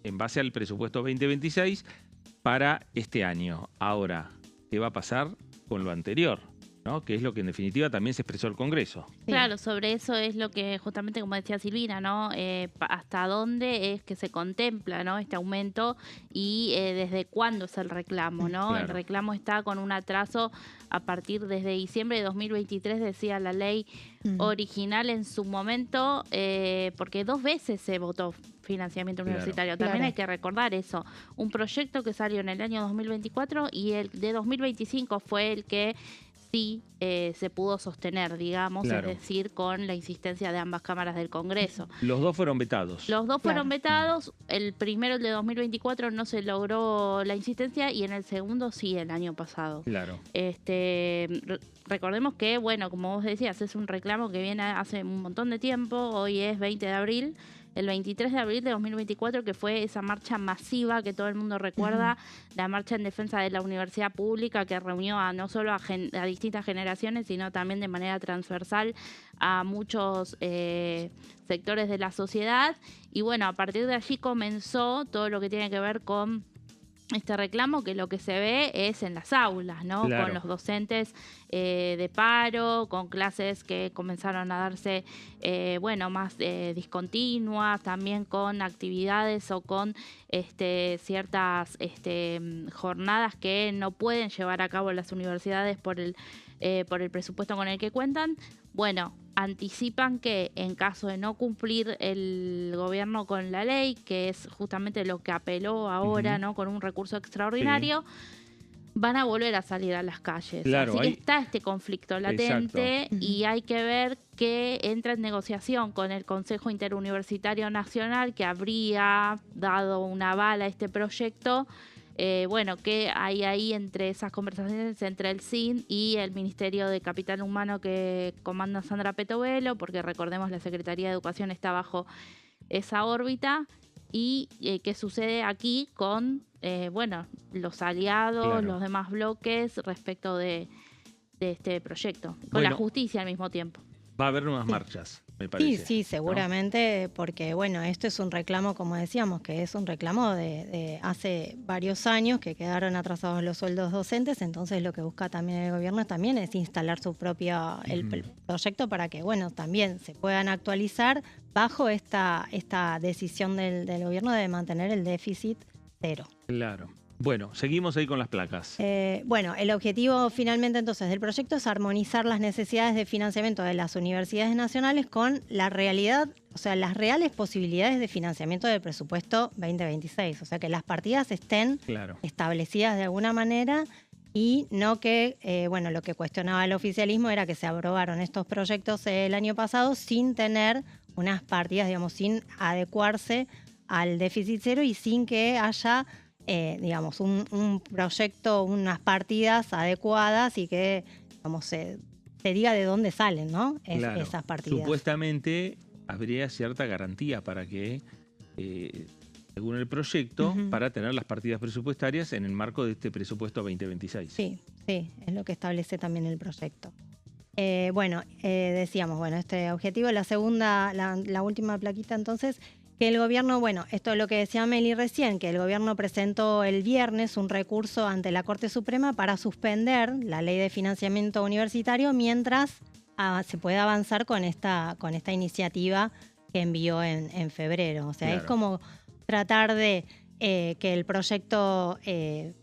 en base al presupuesto 2026 para este año. Ahora, ¿qué va a pasar con lo anterior? ¿no? Que es lo que en definitiva también se expresó el Congreso. Sí. Claro, sobre eso es lo que justamente, como decía Silvina, ¿no? Hasta dónde es que se contempla, ¿no?, este aumento y desde cuándo es el reclamo, ¿no? Claro. El reclamo está con un atraso a partir desde diciembre de 2023, decía la ley original en su momento, porque 2 veces se votó financiamiento Claro. universitario. También Claro. hay que recordar eso. Un proyecto que salió en el año 2024 y el de 2025 fue el que sí se pudo sostener, digamos, Claro. es decir, con la insistencia de ambas cámaras del Congreso. Los dos fueron vetados. Los dos fueron Claro. vetados, el primero, el de 2024, no se logró la insistencia y en el segundo sí, el año pasado. Claro. Recordemos que, bueno, como vos decías, es un reclamo que viene hace un montón de tiempo, hoy es 20 de abril. El 23 de abril de 2024, que fue esa marcha masiva que todo el mundo recuerda, la marcha en defensa de la universidad pública, que reunió a no solo a distintas generaciones, sino también de manera transversal a muchos sectores de la sociedad. Y bueno, a partir de allí comenzó todo lo que tiene que ver con este reclamo, que lo que se ve es en las aulas, ¿no? Claro. Con los docentes de paro, con clases que comenzaron a darse, más discontinuas, también con actividades o con ciertas jornadas que no pueden llevar a cabo las universidades por el presupuesto con el que cuentan. Bueno, anticipan que en caso de no cumplir el gobierno con la ley, que es justamente lo que apeló ahora, ¿no?, con un recurso extraordinario, van a volver a salir a las calles. Claro, Así que hay- está este conflicto latente. Exacto. Y hay que ver que entra en negociación con el Consejo Interuniversitario Nacional, que habría dado un aval a este proyecto. ¿Qué hay ahí entre esas conversaciones entre el CIN y el Ministerio de Capital Humano que comanda Sandra Petovelo? Porque recordemos, la Secretaría de Educación está bajo esa órbita. Y qué sucede aquí con los aliados, Claro. los demás bloques respecto de este proyecto, con la Bueno. justicia al mismo tiempo. Va a haber nuevas marchas, me Sí, parece. sí, ¿no? seguramente, porque bueno, esto es un reclamo, como decíamos, que es un reclamo de hace varios años que quedaron atrasados los sueldos docentes, entonces lo que busca también el gobierno también es instalar su propio el proyecto para que, bueno, también se puedan actualizar bajo esta decisión del gobierno de mantener el déficit cero. Claro. Bueno, seguimos ahí con las placas. El objetivo finalmente entonces del proyecto es armonizar las necesidades de financiamiento de las universidades nacionales con la realidad, o sea, las reales posibilidades de financiamiento del presupuesto 2026. O sea, que las partidas estén Claro. establecidas de alguna manera y no que, lo que cuestionaba el oficialismo era que se aprobaron estos proyectos el año pasado sin tener unas partidas, digamos, sin adecuarse al déficit cero y sin que haya un proyecto, unas partidas adecuadas y que, se diga de dónde salen, ¿no? Claro. Esas partidas. Supuestamente habría cierta garantía para que, según el proyecto, para tener las partidas presupuestarias en el marco de este presupuesto 2026. Sí, es lo que establece también el proyecto. Decíamos, este objetivo, la última plaquita entonces, que el gobierno, esto es lo que decía Meli recién, que el gobierno presentó el viernes un recurso ante la Corte Suprema para suspender la ley de financiamiento universitario mientras se puede avanzar con esta iniciativa que envió en febrero. O sea, Claro. es como tratar de que el proyecto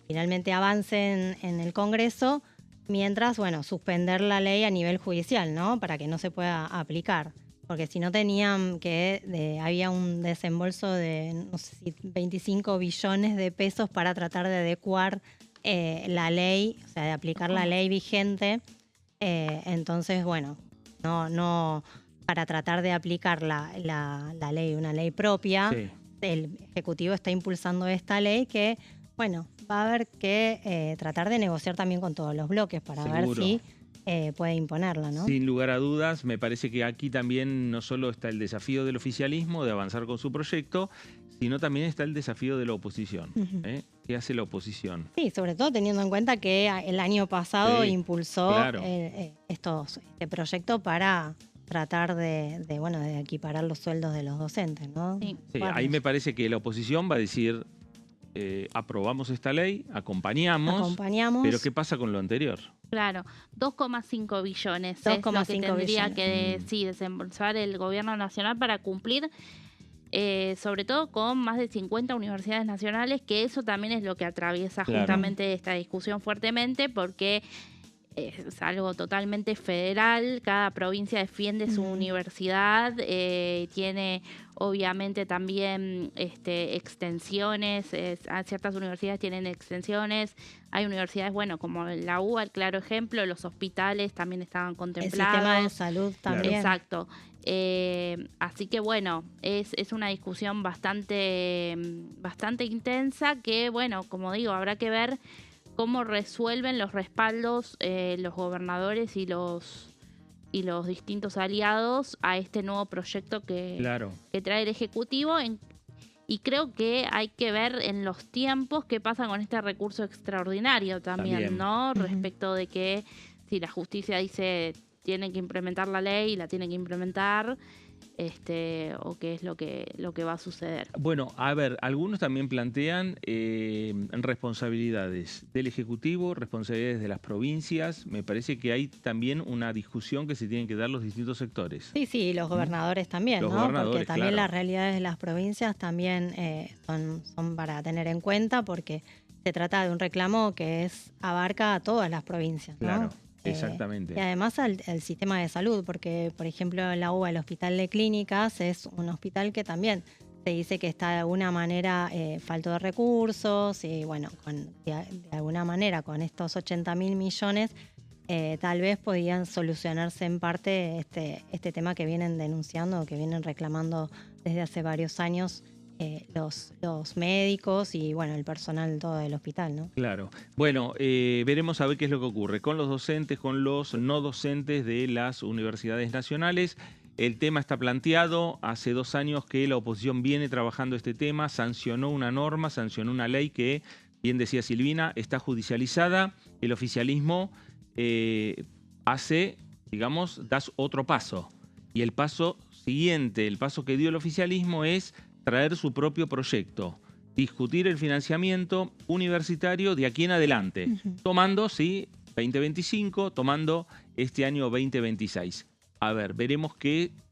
finalmente avance en el Congreso mientras, suspender la ley a nivel judicial, ¿no? Para que no se pueda aplicar. Porque si no había un desembolso de, no sé si 25 billones de pesos para tratar de adecuar la ley, o sea, de aplicar la ley vigente. Entonces, no para tratar de aplicar la ley, una ley propia, Sí. el Ejecutivo está impulsando esta ley que, va a haber que tratar de negociar también con todos los bloques para ver Seguro. si puede imponerla, ¿no? Sin lugar a dudas, me parece que aquí también no solo está el desafío del oficialismo de avanzar con su proyecto, sino también está el desafío de la oposición. Ujú. ¿Qué hace la oposición? Sí, sobre todo teniendo en cuenta que el año pasado Sí, impulsó claro. este proyecto para tratar de equiparar los sueldos de los docentes, ¿no? Sí. Sí, Bueno, ahí me parece que la oposición va a decir, aprobamos esta ley, acompañamos, pero ¿qué pasa con lo anterior? Claro, 2,5 billones es lo que tendría que desembolsar el gobierno nacional para cumplir, sobre todo con más de 50 universidades nacionales, que eso también es lo que atraviesa justamente esta discusión fuertemente, porque es algo totalmente federal, cada provincia defiende su universidad, tiene obviamente también extensiones, ciertas universidades tienen extensiones, hay universidades, bueno, como la UBA, el claro ejemplo, los hospitales también estaban contemplados. El sistema de salud también. Exacto. Así que bueno, es una discusión bastante intensa que, bueno, como digo, habrá que ver cómo resuelven los respaldos los gobernadores y los distintos aliados a este nuevo proyecto que trae el Ejecutivo. Y creo que hay que ver en los tiempos qué pasa con este recurso extraordinario también, ¿no? Respecto de que si la justicia dice tienen que implementar la ley, la tienen que implementar, o qué es lo que va a suceder. Bueno, a ver, algunos también plantean responsabilidades del Ejecutivo, responsabilidades de las provincias. Me parece que hay también una discusión que se tienen que dar los distintos sectores. Sí, los gobernadores también, ¿no? Porque también las realidades de las provincias también son para tener en cuenta, porque se trata de un reclamo que abarca a todas las provincias, ¿no? Claro. Exactamente. Y además al sistema de salud, porque por ejemplo en la UBA, el Hospital de Clínicas, es un hospital que también se dice que está de alguna manera falto de recursos y bueno, de alguna manera con estos 80.000 millones tal vez podían solucionarse en parte este tema que vienen denunciando, que vienen reclamando desde hace varios años los médicos y bueno, el personal todo del hospital, ¿no? Claro. Bueno, veremos a ver qué es lo que ocurre con los docentes, con los no docentes de las universidades nacionales. El tema está planteado. Hace 2 años que la oposición viene trabajando este tema, sancionó una norma, sancionó una ley que, bien decía Silvina, está judicializada. El oficialismo das otro paso. Y el paso siguiente, el paso que dio el oficialismo es traer su propio proyecto, discutir el financiamiento universitario de aquí en adelante, tomando, 2025, tomando este año 2026. A ver, veremos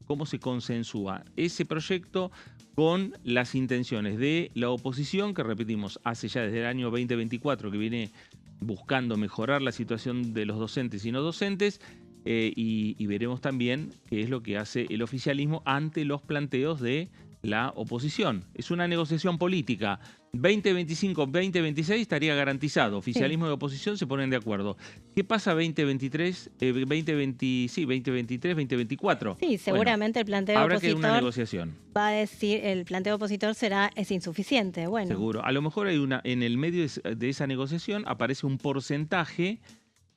cómo se consensúa ese proyecto con las intenciones de la oposición, que repetimos, hace ya desde el año 2024 que viene buscando mejorar la situación de los docentes y no docentes, y veremos también qué es lo que hace el oficialismo ante los planteos de la oposición. Es una negociación política. 2025, 2026 estaría garantizado. Oficialismo y oposición se ponen de acuerdo. ¿Qué pasa 2023, 2024? Sí, seguramente el planteo habrá opositor que una negociación. Va a decir, el planteo opositor es insuficiente. Bueno. Seguro. A lo mejor en el medio de esa negociación aparece un porcentaje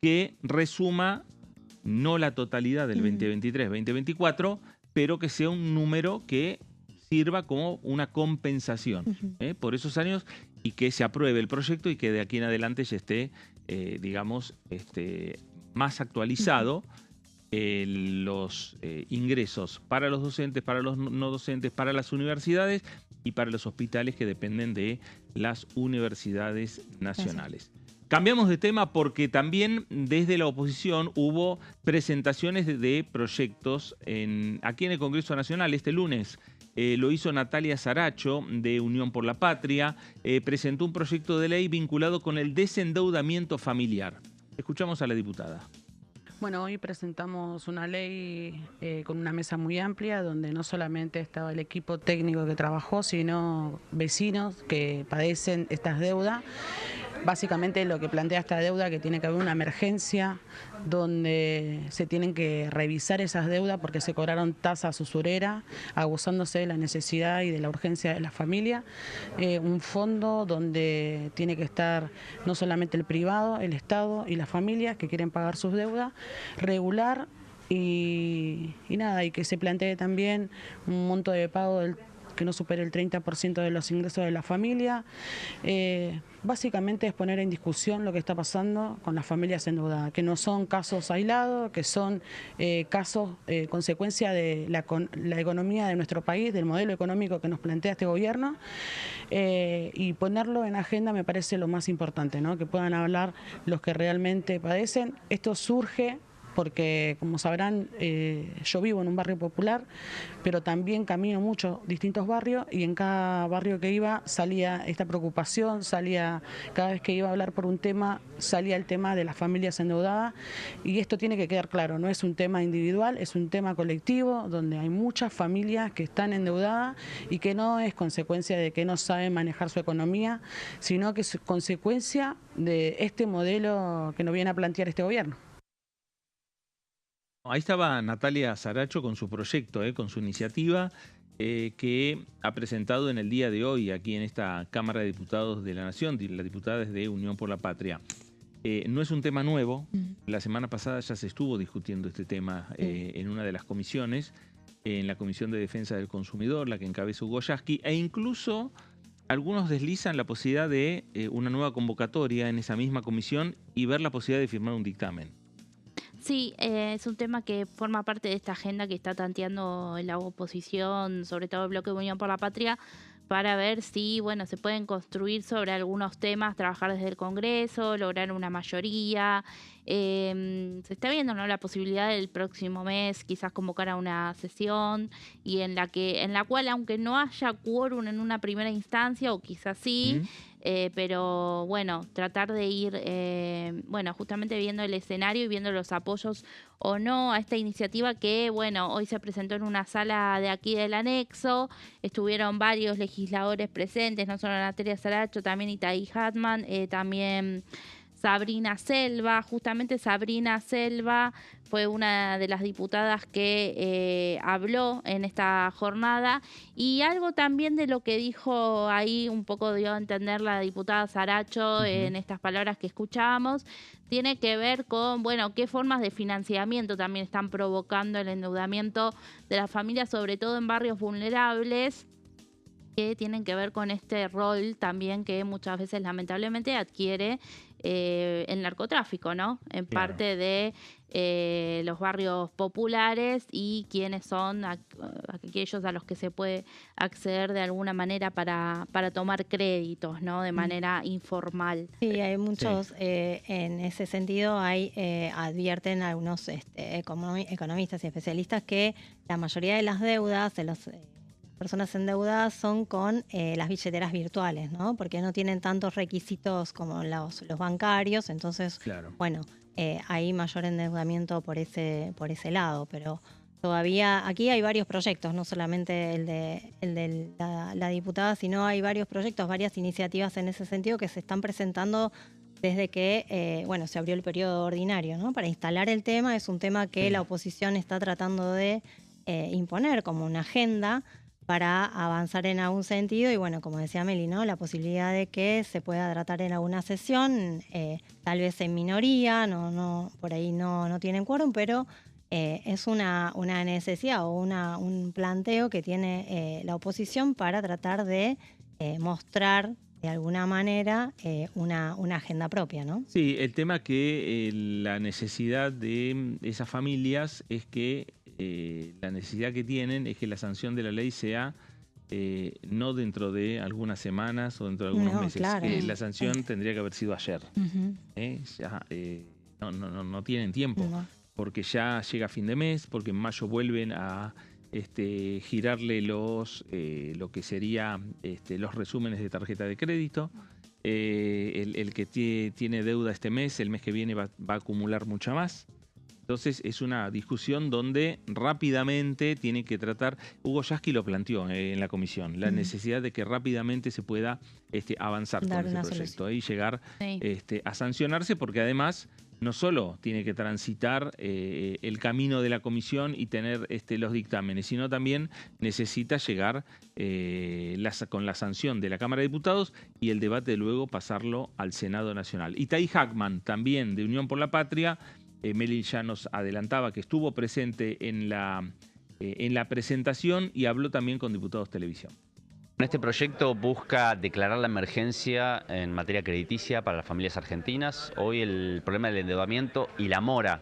que resuma no la totalidad del 2023, 2024, pero que sea un número que sirva como una compensación por esos años y que se apruebe el proyecto y que de aquí en adelante ya esté, más actualizado los ingresos para los docentes, para los no docentes, para las universidades y para los hospitales que dependen de las universidades nacionales. Cambiamos de tema porque también desde la oposición hubo presentaciones de proyectos aquí en el Congreso Nacional este lunes. Lo hizo Natalia Saracho de Unión por la Patria, presentó un proyecto de ley vinculado con el desendeudamiento familiar. Escuchamos a la diputada. Bueno, hoy presentamos una ley con una mesa muy amplia donde no solamente estaba el equipo técnico que trabajó, sino vecinos que padecen estas deudas. Básicamente lo que plantea esta deuda, que tiene que haber una emergencia donde se tienen que revisar esas deudas porque se cobraron tasas usureras, abusándose de la necesidad y de la urgencia de la familia. Un fondo donde tiene que estar no solamente el privado, el Estado y las familias que quieren pagar sus deudas, regular y que se plantee también un monto de pago que no supere el 30% de los ingresos de la familia. Básicamente es poner en discusión lo que está pasando con las familias endeudadas, que no son casos aislados, que son casos consecuencia de la economía de nuestro país, del modelo económico que nos plantea este gobierno, y ponerlo en agenda me parece lo más importante, ¿no? Que puedan hablar los que realmente padecen. Esto surge porque, como sabrán, yo vivo en un barrio popular, pero también camino mucho distintos barrios, y en cada barrio que iba salía esta preocupación, cada vez que iba a hablar por un tema, salía el tema de las familias endeudadas, y esto tiene que quedar claro, no es un tema individual, es un tema colectivo, donde hay muchas familias que están endeudadas y que no es consecuencia de que no saben manejar su economía, sino que es consecuencia de este modelo que nos viene a plantear este gobierno. Ahí estaba Natalia Saracho con su proyecto, con su iniciativa, que ha presentado en el día de hoy aquí en esta Cámara de Diputados de la Nación, las diputadas de Unión por la Patria. No es un tema nuevo. La semana pasada ya se estuvo discutiendo este tema en una de las comisiones, en la Comisión de Defensa del Consumidor, la que encabeza Hugo Yasky, e incluso algunos deslizan la posibilidad de una nueva convocatoria en esa misma comisión y ver la posibilidad de firmar un dictamen. Sí, es un tema que forma parte de esta agenda que está tanteando la oposición, sobre todo el Bloque de Unión por la Patria, para ver si, bueno, se pueden construir sobre algunos temas, trabajar desde el Congreso, lograr una mayoría. Se está viendo, ¿no?, la posibilidad del próximo mes quizás convocar a una sesión y en la cual, aunque no haya quórum en una primera instancia, o quizás sí, pero bueno, tratar de ir, bueno, justamente viendo el escenario y viendo los apoyos o no a esta iniciativa que, bueno, hoy se presentó en una sala de aquí del anexo, estuvieron varios legisladores presentes, no solo Natalia Saracho, también Itaí Hatman, también Sabrina Selva. Justamente Sabrina Selva fue una de las diputadas que habló en esta jornada, y algo también de lo que dijo ahí, un poco dio a entender la diputada Saracho en estas palabras que escuchábamos, tiene que ver con, bueno, qué formas de financiamiento también están provocando el endeudamiento de las familias, sobre todo en barrios vulnerables, que tienen que ver con este rol también que muchas veces lamentablemente adquiere el narcotráfico, ¿no? En parte de los barrios populares y quienes son aquellos a los que se puede acceder de alguna manera para tomar créditos, ¿no? De manera informal. Sí, hay muchos, en ese sentido, advierten algunos economistas y especialistas que la mayoría de las deudas de los personas endeudadas son con las billeteras virtuales, ¿no? Porque no tienen tantos requisitos como los bancarios, entonces, bueno, hay mayor endeudamiento por ese lado, pero todavía aquí hay varios proyectos, no solamente el de la diputada, sino hay varios proyectos, varias iniciativas en ese sentido que se están presentando desde que, bueno, se abrió el periodo ordinario, ¿no? Para instalar el tema, es un tema que la oposición está tratando de imponer como una agenda para avanzar en algún sentido, y bueno, como decía Meli, ¿no?, la posibilidad de que se pueda tratar en alguna sesión, tal vez en minoría, por ahí no tienen quórum, pero es una necesidad o un planteo que tiene la oposición para tratar de mostrar de alguna manera una agenda propia, ¿no? Sí, el tema que la necesidad de esas familias es que la necesidad que tienen es que la sanción de la ley sea no dentro de algunas semanas o dentro de algunos meses. Claro. La sanción tendría que haber sido ayer. Ya, no tienen tiempo, porque ya llega fin de mes, porque en mayo vuelven a girarle lo que sería los resúmenes de tarjeta de crédito. El que tiene deuda este mes, el mes que viene va a acumular mucha más. Entonces es una discusión donde rápidamente tiene que tratar, Hugo Yasky lo planteó en la comisión, la necesidad de que rápidamente se pueda avanzar con ese proyecto y llegar a sancionarse, porque además no solo tiene que transitar el camino de la comisión y tener los dictámenes, sino también necesita llegar con la sanción de la Cámara de Diputados y el debate luego pasarlo al Senado Nacional. Itaí Hatman, también de Unión por la Patria, Meli ya nos adelantaba que estuvo presente en la en la presentación y habló también con Diputados Televisión. Este proyecto busca declarar la emergencia en materia crediticia para las familias argentinas. Hoy el problema del endeudamiento y la mora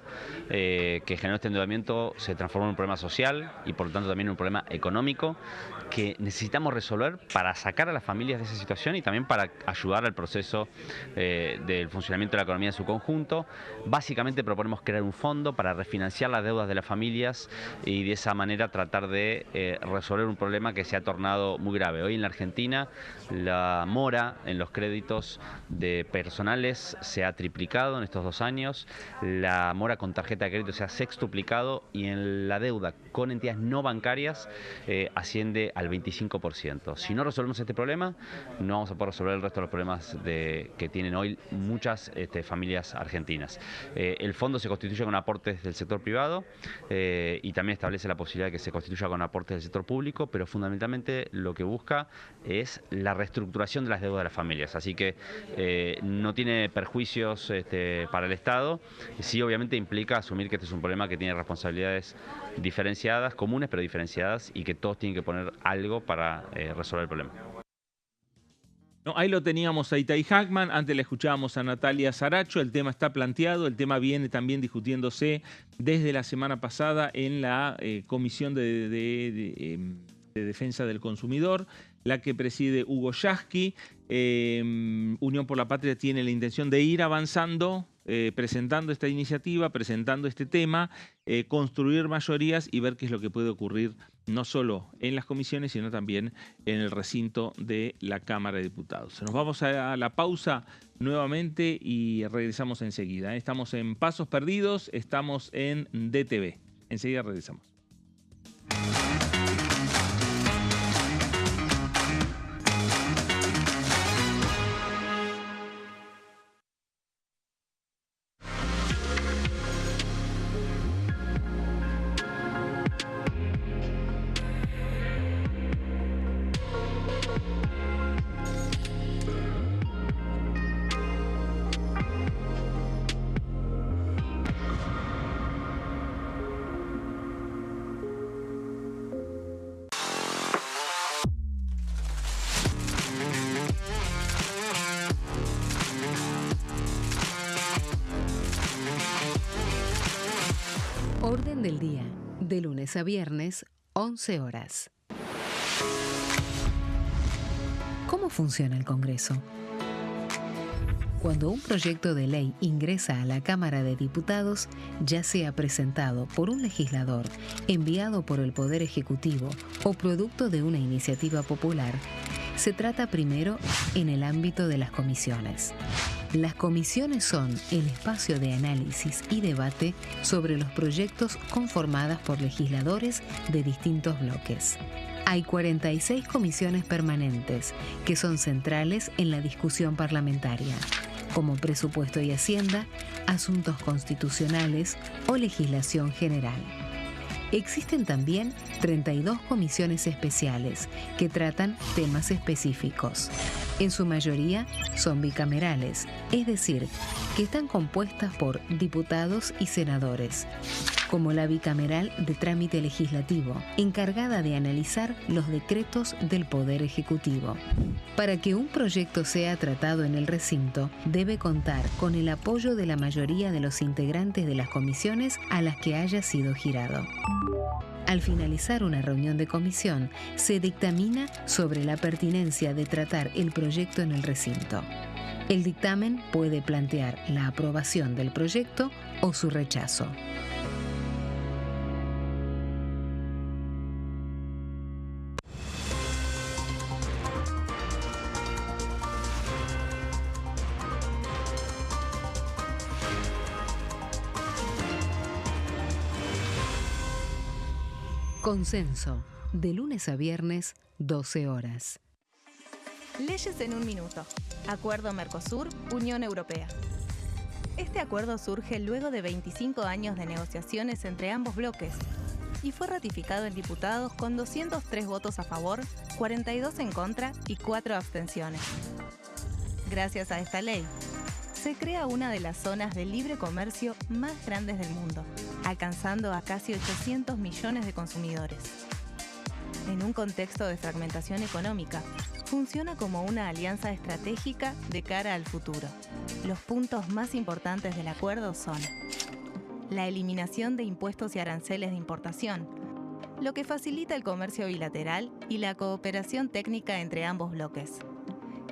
que generó este endeudamiento se transformó en un problema social y por lo tanto también en un problema económico que necesitamos resolver para sacar a las familias de esa situación y también para ayudar al proceso del funcionamiento de la economía en su conjunto. Básicamente proponemos crear un fondo para refinanciar las deudas de las familias y de esa manera tratar de resolver un problema que se ha tornado muy grave. Hoy en la Argentina la mora en los créditos de personales se ha triplicado en estos 2 años, la mora con tarjeta de crédito se ha sextuplicado y en la deuda con entidades no bancarias asciende al 25%. Si no resolvemos este problema, no vamos a poder resolver el resto de los problemas que tienen hoy muchas familias argentinas. El fondo se constituye con aportes del sector privado y también establece la posibilidad de que se constituya con aportes del sector público, pero fundamentalmente lo que busca es la reestructuración de las deudas de las familias. Así que no tiene perjuicios para el Estado. Sí, obviamente implica asumir que este es un problema que tiene responsabilidades diferenciadas, comunes pero diferenciadas, y que todos tienen que poner algo para resolver el problema. No, ahí lo teníamos a Itai Hackman, antes le escuchábamos a Natalia Saracho, el tema está planteado, el tema viene también discutiéndose desde la semana pasada en la Comisión de Defensa del Consumidor, la que preside Hugo Yasky. Unión por la Patria tiene la intención de ir avanzando, presentando esta iniciativa, presentando este tema, construir mayorías y ver qué es lo que puede ocurrir no solo en las comisiones, sino también en el recinto de la Cámara de Diputados. Nos vamos a la pausa nuevamente y regresamos enseguida. Estamos en Pasos Perdidos, estamos en DTV. Enseguida regresamos. Orden del día, de lunes a viernes, 11 horas. ¿Cómo funciona el Congreso? Cuando un proyecto de ley ingresa a la Cámara de Diputados, ya sea presentado por un legislador, enviado por el Poder Ejecutivo o producto de una iniciativa popular, se trata primero en el ámbito de las comisiones. Las comisiones son el espacio de análisis y debate sobre los proyectos conformadas por legisladores de distintos bloques. Hay 46 comisiones permanentes que son centrales en la discusión parlamentaria, como Presupuesto y Hacienda, Asuntos Constitucionales o Legislación General. Existen también 32 comisiones especiales que tratan temas específicos. En su mayoría son bicamerales, es decir, que están compuestas por diputados y senadores, como la bicameral de trámite legislativo, encargada de analizar los decretos del Poder Ejecutivo. Para que un proyecto sea tratado en el recinto, debe contar con el apoyo de la mayoría de los integrantes de las comisiones a las que haya sido girado. Al finalizar una reunión de comisión, se dictamina sobre la pertinencia de tratar el proyecto en el recinto. El dictamen puede plantear la aprobación del proyecto o su rechazo. Consenso, de lunes a viernes, 12 horas. Leyes en un minuto. Acuerdo Mercosur-Unión Europea. Este acuerdo surge luego de 25 años de negociaciones entre ambos bloques y fue ratificado en diputados con 203 votos a favor, 42 en contra y 4 abstenciones. Gracias a esta ley, se crea una de las zonas de libre comercio más grandes del mundo, alcanzando a casi 800 millones de consumidores. En un contexto de fragmentación económica, funciona como una alianza estratégica de cara al futuro. Los puntos más importantes del acuerdo son la eliminación de impuestos y aranceles de importación, lo que facilita el comercio bilateral y la cooperación técnica entre ambos bloques.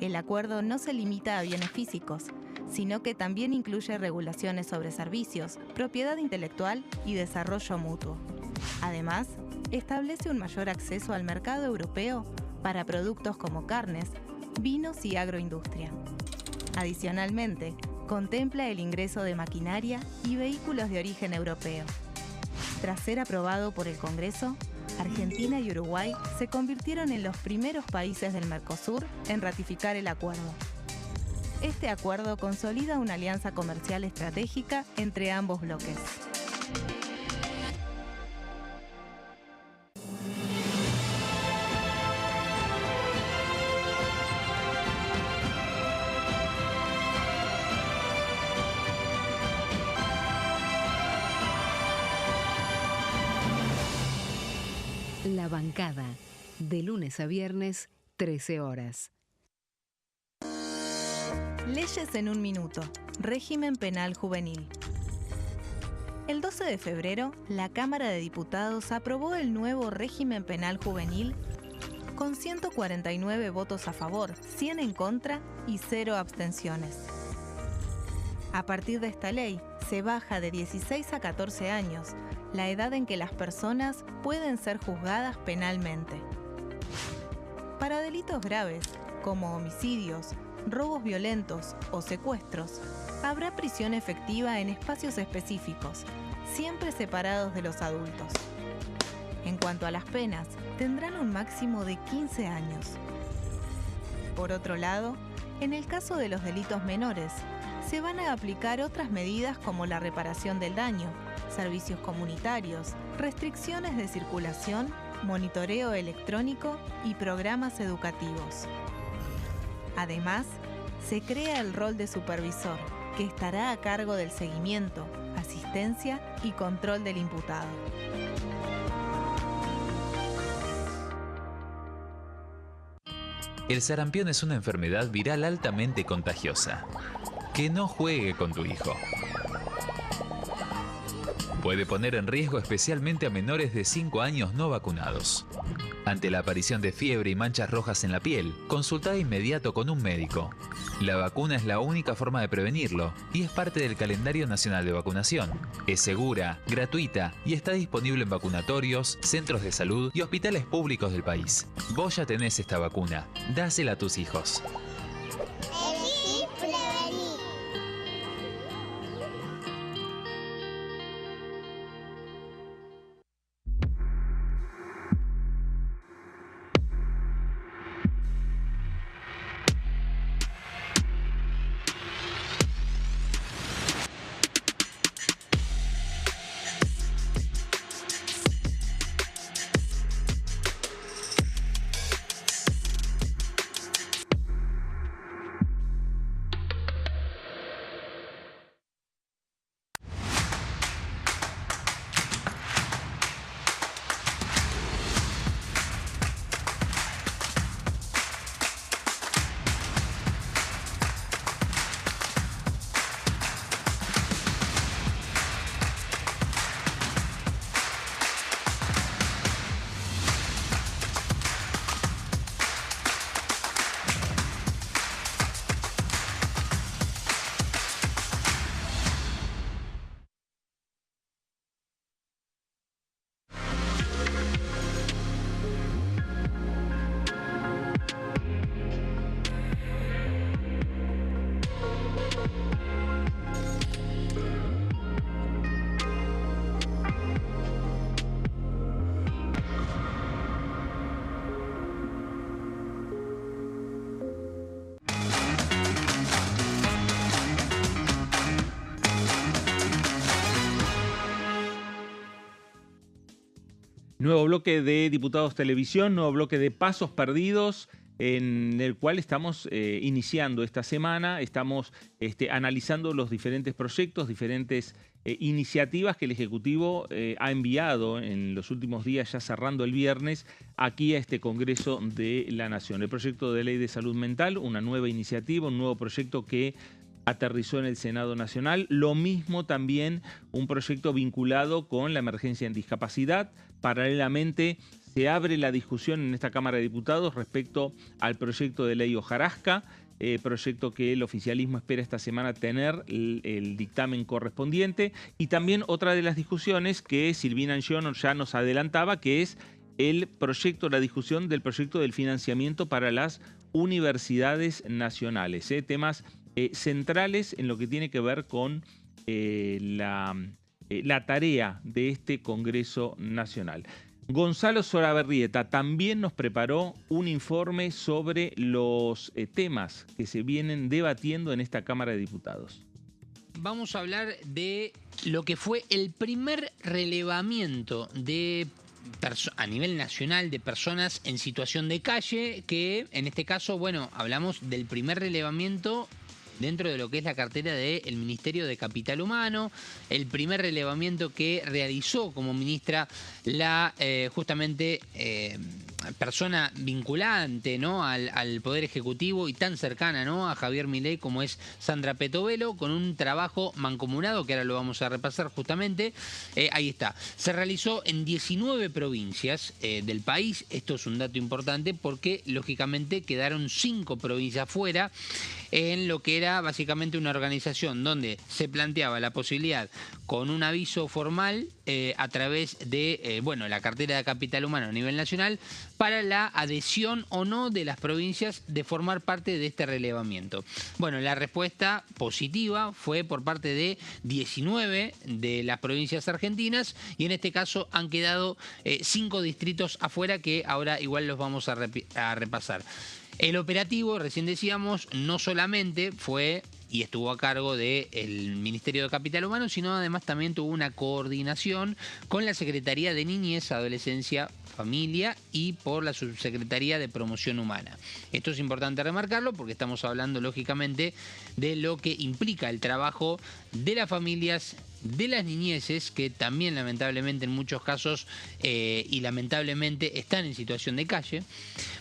El acuerdo no se limita a bienes físicos, sino que también incluye regulaciones sobre servicios, propiedad intelectual y desarrollo mutuo. Además, establece un mayor acceso al mercado europeo para productos como carnes, vinos y agroindustria. Adicionalmente, contempla el ingreso de maquinaria y vehículos de origen europeo. Tras ser aprobado por el Congreso, Argentina y Uruguay se convirtieron en los primeros países del Mercosur en ratificar el acuerdo. Este acuerdo consolida una alianza comercial estratégica entre ambos bloques. La Bancada, de lunes a viernes, 13 horas. Leyes en un minuto. Régimen penal juvenil. El 12 de febrero, la Cámara de Diputados aprobó el nuevo régimen penal juvenil con 149 votos a favor, 100 en contra y 0 abstenciones. A partir de esta ley, se baja de 16 a 14 años la edad en que las personas pueden ser juzgadas penalmente. Para delitos graves, como homicidios, robos violentos o secuestros, habrá prisión efectiva en espacios específicos, siempre separados de los adultos. En cuanto a las penas, tendrán un máximo de 15 años. Por otro lado, en el caso de los delitos menores, se van a aplicar otras medidas como la reparación del daño, servicios comunitarios, restricciones de circulación, monitoreo electrónico y programas educativos. Además, se crea el rol de supervisor, que estará a cargo del seguimiento, asistencia y control del imputado. El sarampión es una enfermedad viral altamente contagiosa. Que no juegue con tu hijo. Puede poner en riesgo especialmente a menores de 5 años no vacunados. Ante la aparición de fiebre y manchas rojas en la piel, consulta de inmediato con un médico. La vacuna es la única forma de prevenirlo y es parte del calendario nacional de vacunación. Es segura, gratuita y está disponible en vacunatorios, centros de salud y hospitales públicos del país. Vos ya tenés esta vacuna. Dásela a tus hijos. Nuevo bloque de Diputados Televisión, nuevo bloque de Pasos Perdidos. en el cual estamos iniciando esta semana, estamos analizando los diferentes proyectos, diferentes iniciativas que el Ejecutivo ha enviado en los últimos días, ya cerrando el viernes, aquí a este Congreso de la Nación. El proyecto de ley de salud mental, una nueva iniciativa, un nuevo proyecto que aterrizó en el Senado Nacional. Lo mismo también un proyecto vinculado con la emergencia en discapacidad. Paralelamente se abre la discusión en esta Cámara de Diputados respecto al proyecto de ley Hojarasca, proyecto que el oficialismo espera esta semana tener el dictamen correspondiente. Y también otra de las discusiones que Silvina Angione ya nos adelantaba, que es el proyecto, la discusión del proyecto del financiamiento para las universidades nacionales. Temas centrales en lo que tiene que ver con la tarea de este Congreso Nacional. Gonzalo Soraberrieta también nos preparó un informe sobre los temas que se vienen debatiendo en esta Cámara de Diputados. Vamos a hablar de lo que fue el primer relevamiento a nivel nacional de personas en situación de calle, que en este caso, bueno, hablamos del primer relevamiento dentro de lo que es la cartera del Ministerio de Capital Humano, el primer relevamiento que realizó como ministra la justamente persona vinculante, ¿no?, al Poder Ejecutivo y tan cercana, ¿no?, a Javier Milei como es Sandra Petovelo, con un trabajo mancomunado que ahora lo vamos a repasar justamente. Ahí está. Se realizó en 19 provincias del país. Esto es un dato importante porque lógicamente quedaron 5 provincias fuera en lo que era básicamente una organización donde se planteaba la posibilidad con un aviso formal a través de la cartera de Capital Humano a nivel nacional para la adhesión o no de las provincias de formar parte de este relevamiento. Bueno, la respuesta positiva fue por parte de 19 de las provincias argentinas y en este caso han quedado 5 distritos afuera que ahora igual los vamos a repasar. El operativo, recién decíamos, no solamente fue y estuvo a cargo del Ministerio de Capital Humano, sino además también tuvo una coordinación con la Secretaría de Niñez, Adolescencia, Familia y por la Subsecretaría de Promoción Humana. Esto es importante remarcarlo porque estamos hablando lógicamente de lo que implica el trabajo de las familias, de las niñeces, que también lamentablemente en muchos casos y lamentablemente están en situación de calle.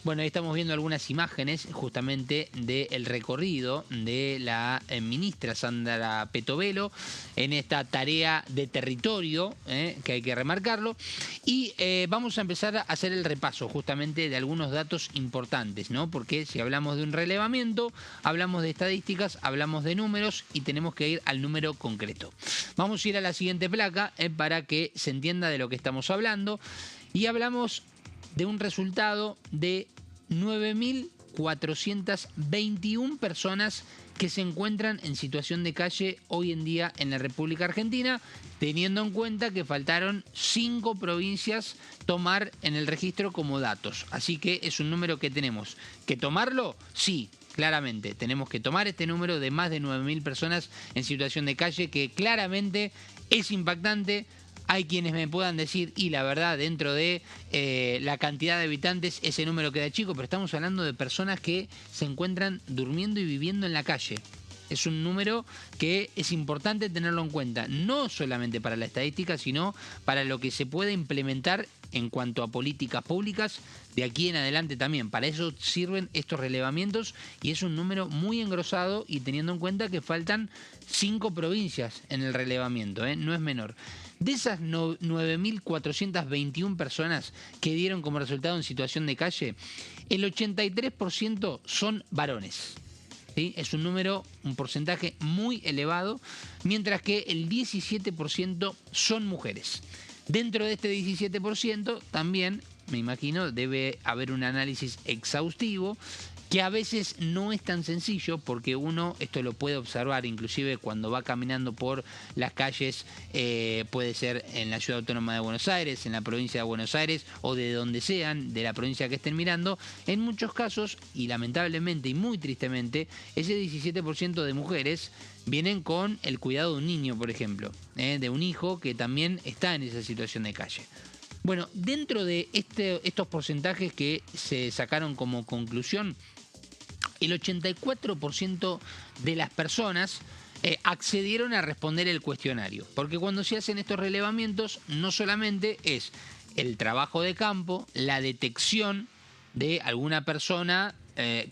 Bueno, ahí estamos viendo algunas imágenes justamente del recorrido de la ministra Sandra Petovelo en esta tarea de territorio, que hay que remarcarlo. Y vamos a empezar a hacer el repaso justamente de algunos datos importantes, ¿no? Porque si hablamos de un relevamiento, hablamos de estadísticas, hablamos de números y tenemos que ir al número concreto. Vamos a ir a la siguiente placa para que se entienda de lo que estamos hablando. Y hablamos de un resultado de 9.421 personas que se encuentran en situación de calle hoy en día en la República Argentina, teniendo en cuenta que faltaron 5 provincias tomar en el registro como datos. Así que es un número que tenemos que tomarlo, sí. Claramente, tenemos que tomar este número de más de 9.000 personas en situación de calle, que claramente es impactante. Hay quienes me puedan decir, y la verdad, dentro de la cantidad de habitantes, ese número queda chico, pero estamos hablando de personas que se encuentran durmiendo y viviendo en la calle. Es un número que es importante tenerlo en cuenta, no solamente para la estadística, sino para lo que se puede implementar en cuanto a políticas públicas de aquí en adelante también. Para eso sirven estos relevamientos y es un número muy engrosado y teniendo en cuenta que faltan 5 provincias en el relevamiento, no es menor. De esas 9.421 personas que dieron como resultado en situación de calle, el 83% son varones. ¿Sí? Es un porcentaje muy elevado, mientras que el 17% son mujeres. Dentro de este 17% también, me imagino, debe haber un análisis exhaustivo, que a veces no es tan sencillo porque uno esto lo puede observar inclusive cuando va caminando por las calles, puede ser en la Ciudad Autónoma de Buenos Aires, en la provincia de Buenos Aires o de donde sean, de la provincia que estén mirando. En muchos casos, y lamentablemente y muy tristemente, ese 17% de mujeres vienen con el cuidado de un niño, por ejemplo, de un hijo que también está en esa situación de calle. Bueno, dentro de estos porcentajes que se sacaron como conclusión, el 84% de las personas accedieron a responder el cuestionario. Porque cuando se hacen estos relevamientos, no solamente es el trabajo de campo, la detección de alguna persona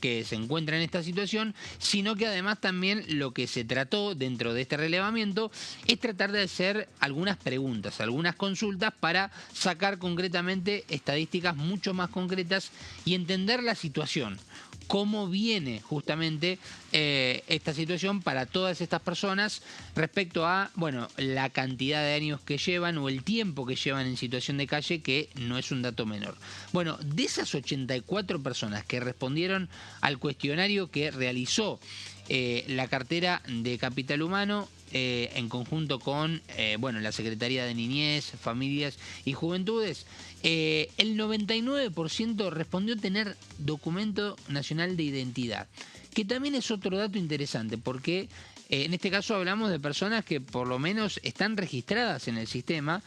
que se encuentra en esta situación, sino que además también lo que se trató dentro de este relevamiento es tratar de hacer algunas preguntas, algunas consultas para sacar concretamente estadísticas mucho más concretas y entender la situación. Cómo viene justamente esta situación para todas estas personas respecto a, bueno, la cantidad de años que llevan o el tiempo que llevan en situación de calle, que no es un dato menor. Bueno, de esas 84 personas que respondieron al cuestionario que realizó la cartera de Capital Humano, en conjunto con bueno, la Secretaría de Niñez, Familias y Juventudes, el 99% respondió tener documento nacional de identidad, que también es otro dato interesante porque en este caso hablamos de personas que por lo menos están registradas en el sistema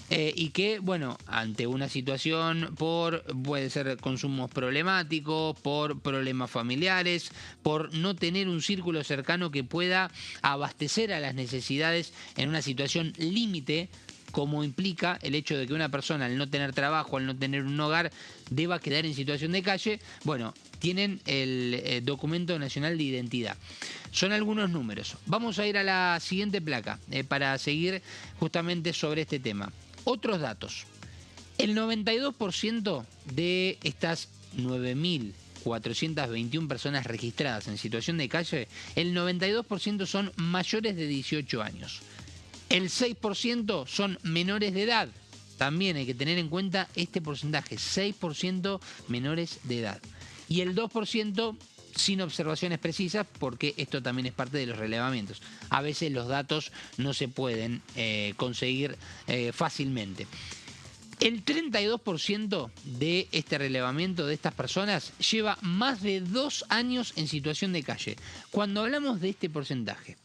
y que, bueno, ante una situación puede ser consumos problemáticos, por problemas familiares, por no tener un círculo cercano que pueda abastecer a las necesidades en una situación límite, como implica el hecho de que una persona al no tener trabajo, al no tener un hogar, deba quedar en situación de calle, bueno, tienen el documento nacional de identidad. Son algunos números. Vamos a ir a la siguiente placa para seguir justamente sobre este tema. Otros datos. El 92% de estas 9.421 personas registradas en situación de calle, el 92% son mayores de 18 años. El 6% son menores de edad. También hay que tener en cuenta este porcentaje, 6% menores de edad. Y el 2% sin observaciones precisas, porque esto también es parte de los relevamientos. A veces los datos no se pueden conseguir fácilmente. El 32% de este relevamiento de estas personas lleva más de 2 años en situación de calle. Cuando hablamos de este porcentaje,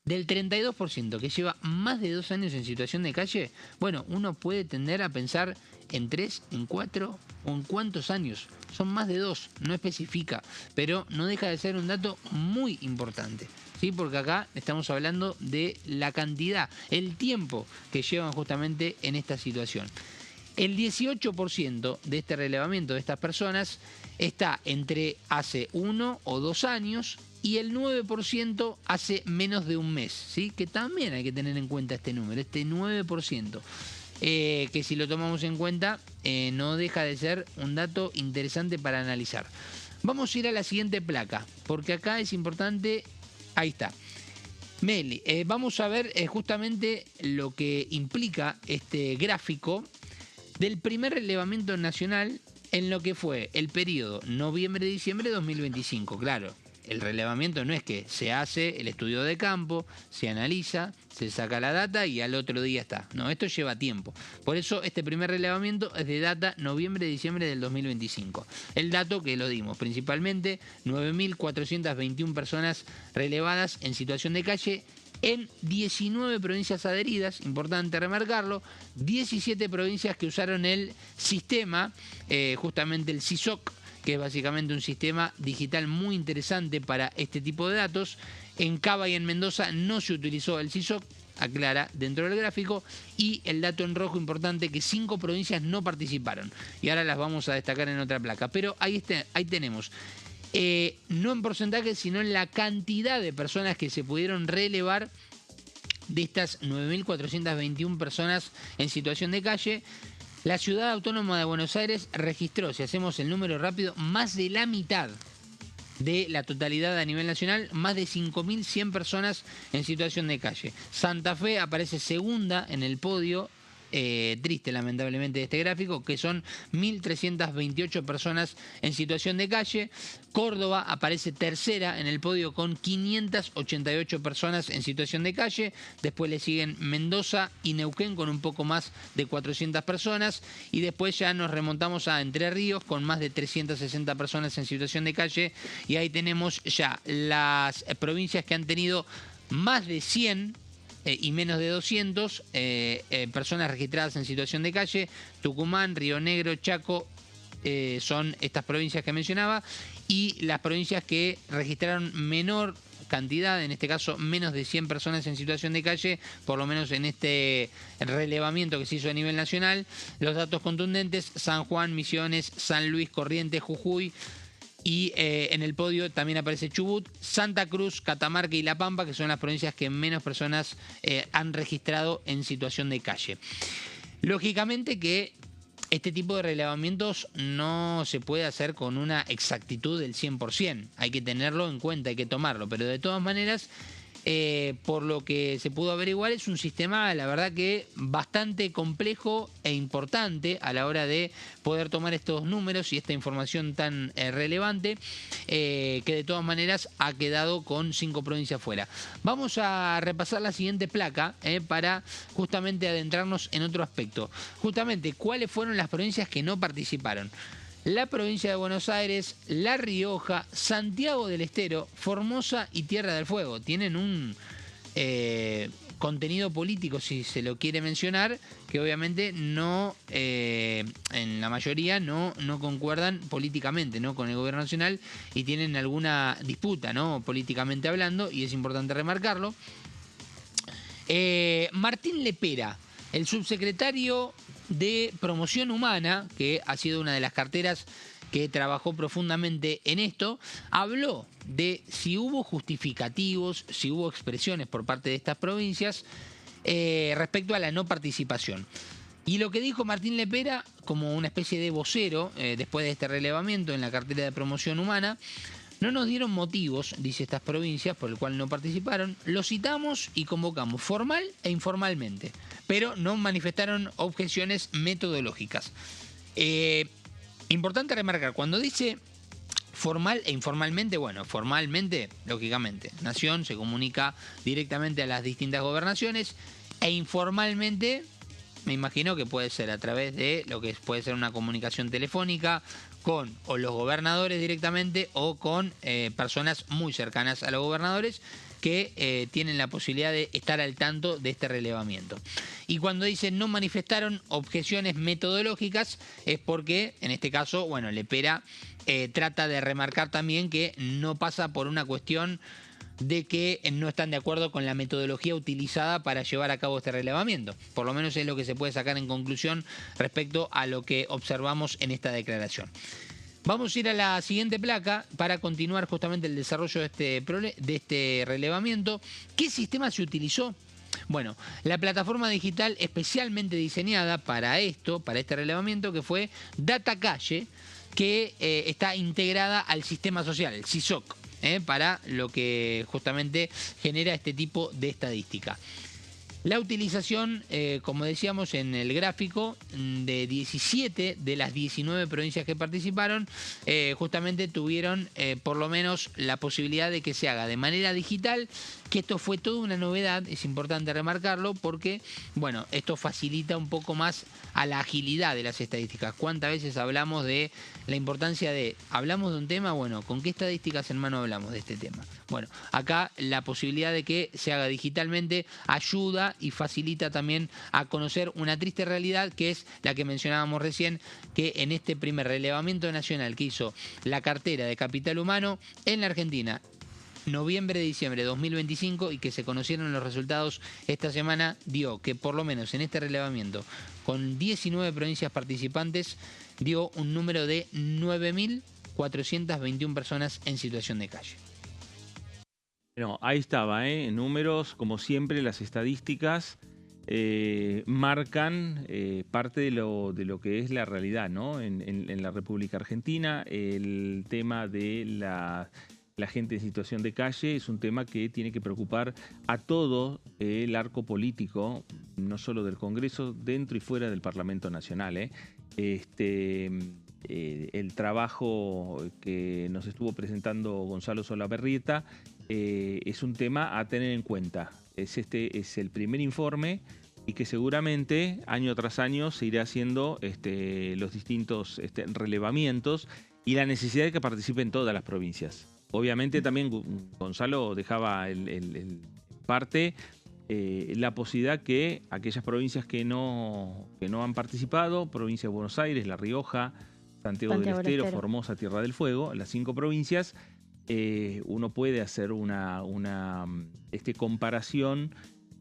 del 32% que lleva más de 2 años en situación de calle, bueno, uno puede tender a pensar en 3, en 4 o en cuántos años. Son más de 2, no especifica, pero no deja de ser un dato muy importante, ¿sí? Porque acá estamos hablando de la cantidad, el tiempo que llevan justamente en esta situación. El 18% de este relevamiento de estas personas está entre hace 1 o 2 años y el 9% hace menos de un mes, ¿sí? Que también hay que tener en cuenta este número, este 9%, que si lo tomamos en cuenta no deja de ser un dato interesante para analizar. Vamos a ir a la siguiente placa, porque acá es importante, ahí está. Meli, vamos a ver justamente lo que implica este gráfico del primer relevamiento nacional en lo que fue el periodo noviembre-diciembre de 2025. Claro, el relevamiento no es que se hace el estudio de campo, se analiza, se saca la data y al otro día está. No, esto lleva tiempo. Por eso este primer relevamiento es de data noviembre-diciembre del 2025. El dato que lo dimos, principalmente 9.421 personas relevadas en situación de calle en 19 provincias adheridas, importante remarcarlo, 17 provincias que usaron el sistema, justamente el SISOC, que es básicamente un sistema digital muy interesante para este tipo de datos. En Cava y en Mendoza no se utilizó el SISOC, aclara dentro del gráfico, y el dato en rojo importante que 5 provincias no participaron. Y ahora las vamos a destacar en otra placa. Pero ahí tenemos, no en porcentaje, sino en la cantidad de personas que se pudieron relevar de estas 9.421 personas en situación de calle. La Ciudad Autónoma de Buenos Aires registró, si hacemos el número rápido, más de la mitad de la totalidad a nivel nacional, más de 5.100 personas en situación de calle. Santa Fe aparece segunda en el podio, triste lamentablemente de este gráfico, que son 1.328 personas en situación de calle. Córdoba aparece tercera en el podio con 588 personas en situación de calle. Después le siguen Mendoza y Neuquén con un poco más de 400 personas. Y después ya nos remontamos a Entre Ríos con más de 360 personas en situación de calle. Y ahí tenemos ya las provincias que han tenido más de 100 y menos de 200 personas registradas en situación de calle. Tucumán, Río Negro, Chaco son estas provincias que mencionaba, y las provincias que registraron menor cantidad, en este caso menos de 100 personas en situación de calle, por lo menos en este relevamiento que se hizo a nivel nacional. Los datos contundentes: San Juan, Misiones, San Luis, Corrientes, Jujuy, y en el podio también aparece Chubut, Santa Cruz, Catamarca y La Pampa, que son las provincias que menos personas han registrado en situación de calle. Lógicamente que este tipo de relevamientos no se puede hacer con una exactitud del 100%. Hay que tenerlo en cuenta, hay que tomarlo. Pero de todas maneras, por lo que se pudo averiguar, es un sistema, la verdad que bastante complejo e importante a la hora de poder tomar estos números y esta información tan relevante, que de todas maneras ha quedado con 5 provincias fuera. Vamos a repasar la siguiente placa para justamente adentrarnos en otro aspecto. Justamente, ¿cuáles fueron las provincias que no participaron? La provincia de Buenos Aires, La Rioja, Santiago del Estero, Formosa y Tierra del Fuego. Tienen un contenido político, si se lo quiere mencionar, que obviamente no, en la mayoría no concuerdan políticamente, ¿no?, con el gobierno nacional, y tienen alguna disputa, ¿no?, políticamente hablando, y es importante remarcarlo. Martín Lepera, el subsecretario de Promoción Humana, que ha sido una de las carteras que trabajó profundamente en esto, habló de si hubo justificativos, si hubo expresiones por parte de estas provincias respecto a la no participación. Y lo que dijo Martín Lepera, como una especie de vocero, después de este relevamiento en la cartera de Promoción Humana: no nos dieron motivos, dice, estas provincias por el cual no participaron. Lo citamos y convocamos formal e informalmente, pero no manifestaron objeciones metodológicas. Importante remarcar, cuando dice formal e informalmente, bueno, formalmente, lógicamente, Nación se comunica directamente a las distintas gobernaciones, e informalmente, me imagino que puede ser a través de lo que puede ser una comunicación telefónica con o los gobernadores directamente, o con personas muy cercanas a los gobernadores que tienen la posibilidad de estar al tanto de este relevamiento. Y cuando dicen no manifestaron objeciones metodológicas, es porque, en este caso, bueno, Lepera trata de remarcar también que no pasa por una cuestión de que no están de acuerdo con la metodología utilizada para llevar a cabo este relevamiento. Por lo menos es lo que se puede sacar en conclusión respecto a lo que observamos en esta declaración. Vamos a ir a la siguiente placa para continuar justamente el desarrollo de este relevamiento. ¿Qué sistema se utilizó? Bueno, la plataforma digital especialmente diseñada para esto, para este relevamiento, que fue Data Calle, que está integrada al sistema social, el SISOC, para lo que justamente genera este tipo de estadística. La utilización, como decíamos en el gráfico, de 17 de las 19 provincias que participaron, justamente tuvieron por lo menos la posibilidad de que se haga de manera digital, que esto fue toda una novedad, es importante remarcarlo, porque, bueno, esto facilita un poco más a la agilidad de las estadísticas. ¿Cuántas veces hablamos de la importancia de, hablamos de un tema, bueno, ¿con qué estadísticas en mano hablamos de este tema? Bueno, acá la posibilidad de que se haga digitalmente ayuda y facilita también a conocer una triste realidad, que es la que mencionábamos recién, que en este primer relevamiento nacional que hizo la cartera de Capital Humano en la Argentina, noviembre-diciembre de 2025, y que se conocieron los resultados esta semana, dio que por lo menos en este relevamiento, con 19 provincias participantes, dio un número de 9.421 personas en situación de calle. Bueno, ahí estaba, números, como siempre, las estadísticas marcan parte de lo que es la realidad, ¿no? En la República Argentina, el tema de la gente en situación de calle es un tema que tiene que preocupar a todo el arco político, no solo del Congreso, dentro y fuera del Parlamento Nacional. El trabajo que nos estuvo presentando Gonzalo Solabarrieta es un tema a tener en cuenta. Es el primer informe, y que seguramente año tras año se irá haciendo los distintos relevamientos, y la necesidad de que participen todas las provincias. Obviamente también Gonzalo dejaba el parte la posibilidad que aquellas provincias que no han participado, provincia de Buenos Aires, La Rioja, Santiago del Estero, Formosa, Tierra del Fuego, las 5 provincias, uno puede hacer una comparación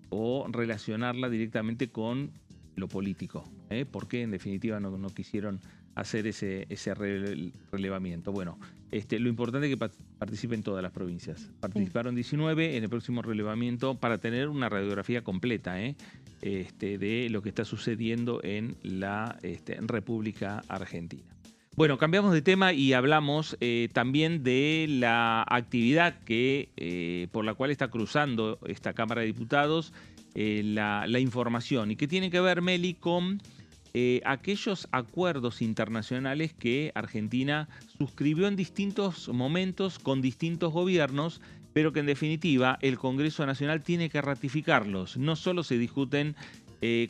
o relacionarla directamente con lo político, porque en definitiva no quisieron hacer ese relevamiento. Bueno, lo importante es que participen todas las provincias. Participaron 19 en el próximo relevamiento para tener una radiografía completa de lo que está sucediendo en la República Argentina. Bueno, cambiamos de tema y hablamos también de la actividad por la cual está cruzando esta Cámara de Diputados la información y que tiene que ver, Meli, con aquellos acuerdos internacionales que Argentina suscribió en distintos momentos con distintos gobiernos, pero que en definitiva el Congreso Nacional tiene que ratificarlos. No solo se discuten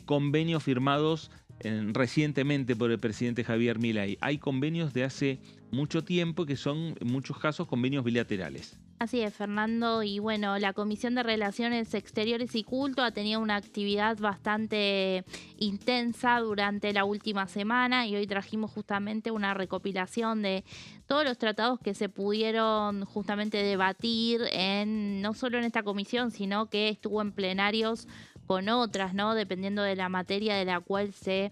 convenios firmados recientemente por el presidente Javier Milei. Hay convenios de hace mucho tiempo que son en muchos casos convenios bilaterales. Así es, Fernando, y bueno, la Comisión de Relaciones Exteriores y Culto ha tenido una actividad bastante intensa durante la última semana y hoy trajimos justamente una recopilación de todos los tratados que se pudieron justamente debatir no solo en esta comisión, sino que estuvo en plenarios con otras, ¿no? Dependiendo de la materia de la cual se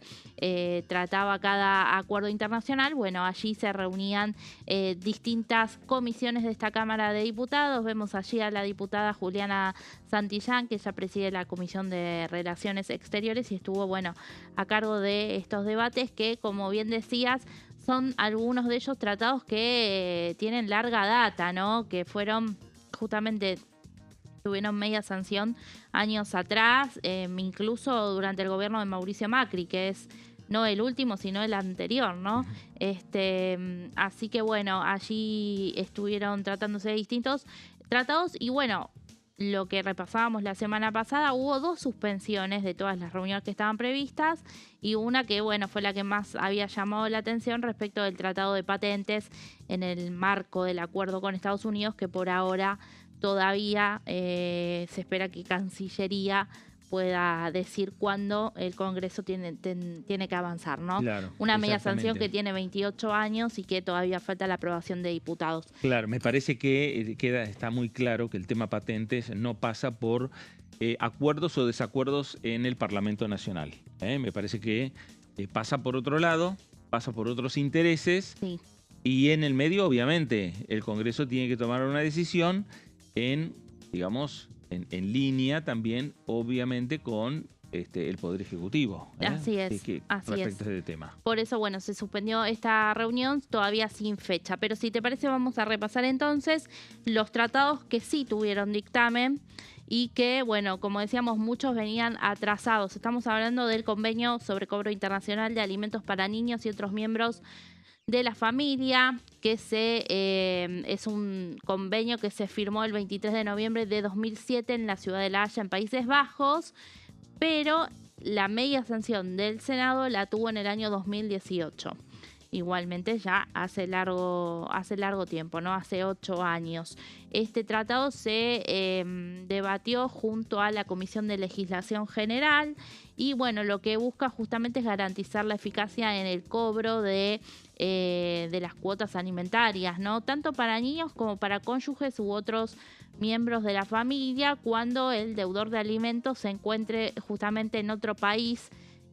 trataba cada acuerdo internacional. Bueno, allí se reunían distintas comisiones de esta Cámara de Diputados. Vemos allí a la diputada Juliana Santillán, que ella preside la Comisión de Relaciones Exteriores y estuvo, bueno, a cargo de estos debates que, como bien decías, son algunos de ellos tratados que tienen larga data, ¿no? Que fueron justamente... tuvieron media sanción años atrás, incluso durante el gobierno de Mauricio Macri, que es no el último, sino el anterior, ¿no? Así que bueno, allí estuvieron tratándose de distintos tratados y bueno, lo que repasábamos la semana pasada, hubo 2 suspensiones de todas las reuniones que estaban previstas y una que, bueno, fue la que más había llamado la atención respecto del Tratado de Patentes en el marco del acuerdo con Estados Unidos, que por ahora todavía se espera que Cancillería pueda decir cuándo el Congreso tiene que avanzar, ¿no? Claro, una media sanción que tiene 28 años y que todavía falta la aprobación de diputados. Claro, me parece que está muy claro que el tema patentes no pasa por acuerdos o desacuerdos en el Parlamento Nacional. Me parece que pasa por otro lado, pasa por otros intereses y en el medio, obviamente, el Congreso tiene que tomar una decisión en línea también, obviamente, con el Poder Ejecutivo. Así es. Respecto a este tema. Por eso, bueno, se suspendió esta reunión todavía sin fecha. Pero si te parece, vamos a repasar entonces los tratados que sí tuvieron dictamen y que, bueno, como decíamos, muchos venían atrasados. Estamos hablando del Convenio sobre Cobro Internacional de Alimentos para Niños y otros miembros de la familia, que es un convenio que se firmó el 23 de noviembre de 2007 en la ciudad de La Haya, en Países Bajos, pero la media sanción del Senado la tuvo en el año 2018. Igualmente ya hace largo tiempo, ¿no? Hace 8 años. Este tratado se debatió junto a la Comisión de Legislación General y bueno, lo que busca justamente es garantizar la eficacia en el cobro de las cuotas alimentarias, ¿no? Tanto para niños como para cónyuges u otros miembros de la familia cuando el deudor de alimentos se encuentre justamente en otro país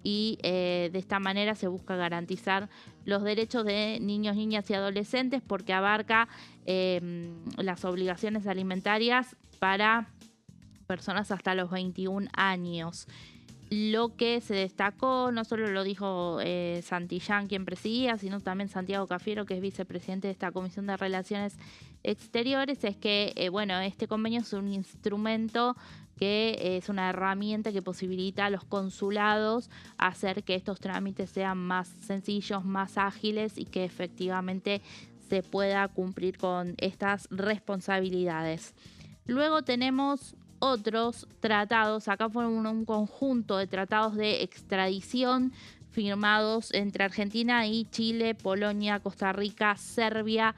y de esta manera se busca garantizar los derechos de niños, niñas y adolescentes porque abarca las obligaciones alimentarias para personas hasta los 21 años. Lo que se destacó, no solo lo dijo Santillán, quien presidía, sino también Santiago Cafiero, que es vicepresidente de esta Comisión de Relaciones Exteriores, es que este convenio es un instrumento que es una herramienta que posibilita a los consulados hacer que estos trámites sean más sencillos, más ágiles y que efectivamente se pueda cumplir con estas responsabilidades. Luego tenemos otros tratados, acá fueron un conjunto de tratados de extradición firmados entre Argentina y Chile, Polonia, Costa Rica, Serbia,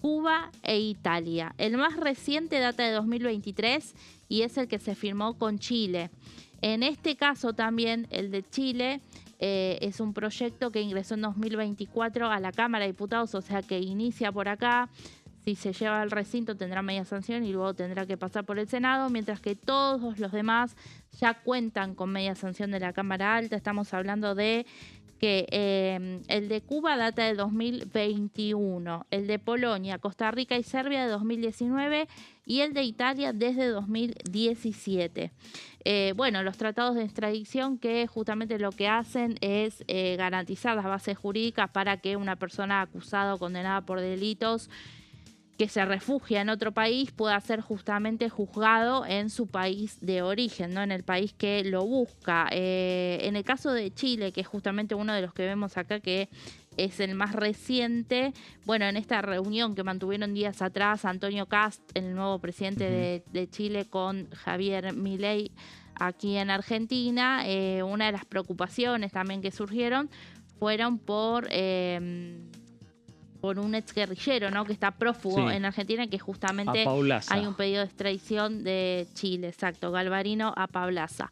Cuba e Italia. El más reciente data de 2023 y es el que se firmó con Chile. En este caso también el de Chile es un proyecto que ingresó en 2024 a la Cámara de Diputados, o sea que inicia por acá. Si se lleva al recinto tendrá media sanción y luego tendrá que pasar por el Senado, mientras que todos los demás ya cuentan con media sanción de la Cámara Alta. Estamos hablando de que el de Cuba data de 2021, el de Polonia, Costa Rica y Serbia de 2019 y el de Italia desde 2017. Bueno, los tratados de extradición que justamente lo que hacen es garantizar las bases jurídicas para que una persona acusada o condenada por delitos que se refugia en otro país pueda ser justamente juzgado en su país de origen, ¿no? En el país que lo busca. En el caso de Chile, que es justamente uno de los que vemos acá, que es el más reciente, bueno, en esta reunión que mantuvieron días atrás Antonio Kast, el nuevo presidente de Chile, con Javier Milei aquí en Argentina, una de las preocupaciones también que surgieron fueron por un exguerrillero, ¿no? Que está prófugo en Argentina, que justamente hay un pedido de extradición de Chile, exacto, Galvarino a Paulaza.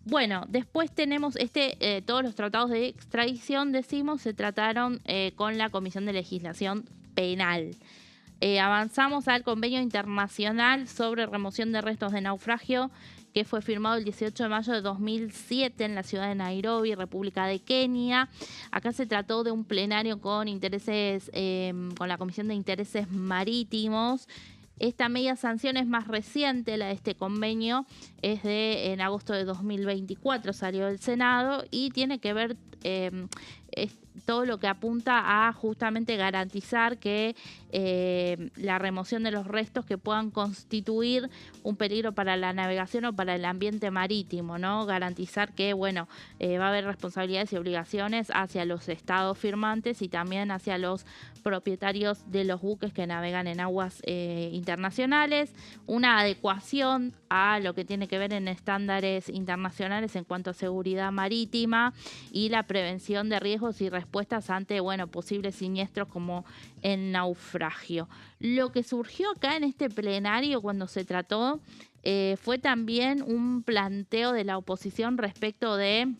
Bueno, después tenemos todos los tratados de extradición, decimos, se trataron con la Comisión de Legislación Penal. Avanzamos al Convenio Internacional sobre Remoción de Restos de Naufragio, que fue firmado el 18 de mayo de 2007 en la ciudad de Nairobi, República de Kenia. Acá se trató de un plenario con intereses, con la Comisión de Intereses Marítimos. Esta media sanción es más reciente, la de este convenio, es en agosto de 2024, salió del Senado y tiene que ver todo lo que apunta a justamente garantizar que la remoción de los restos que puedan constituir un peligro para la navegación o para el ambiente marítimo, ¿no? Garantizar que, bueno, va a haber responsabilidades y obligaciones hacia los estados firmantes y también hacia los propietarios de los buques que navegan en aguas internacionales, una adecuación a lo que tiene que ver en estándares internacionales en cuanto a seguridad marítima y la prevención de riesgos y respuestas ante, bueno, posibles siniestros como el naufragio. Lo que surgió acá en este plenario cuando se trató fue también un planteo de la oposición respecto de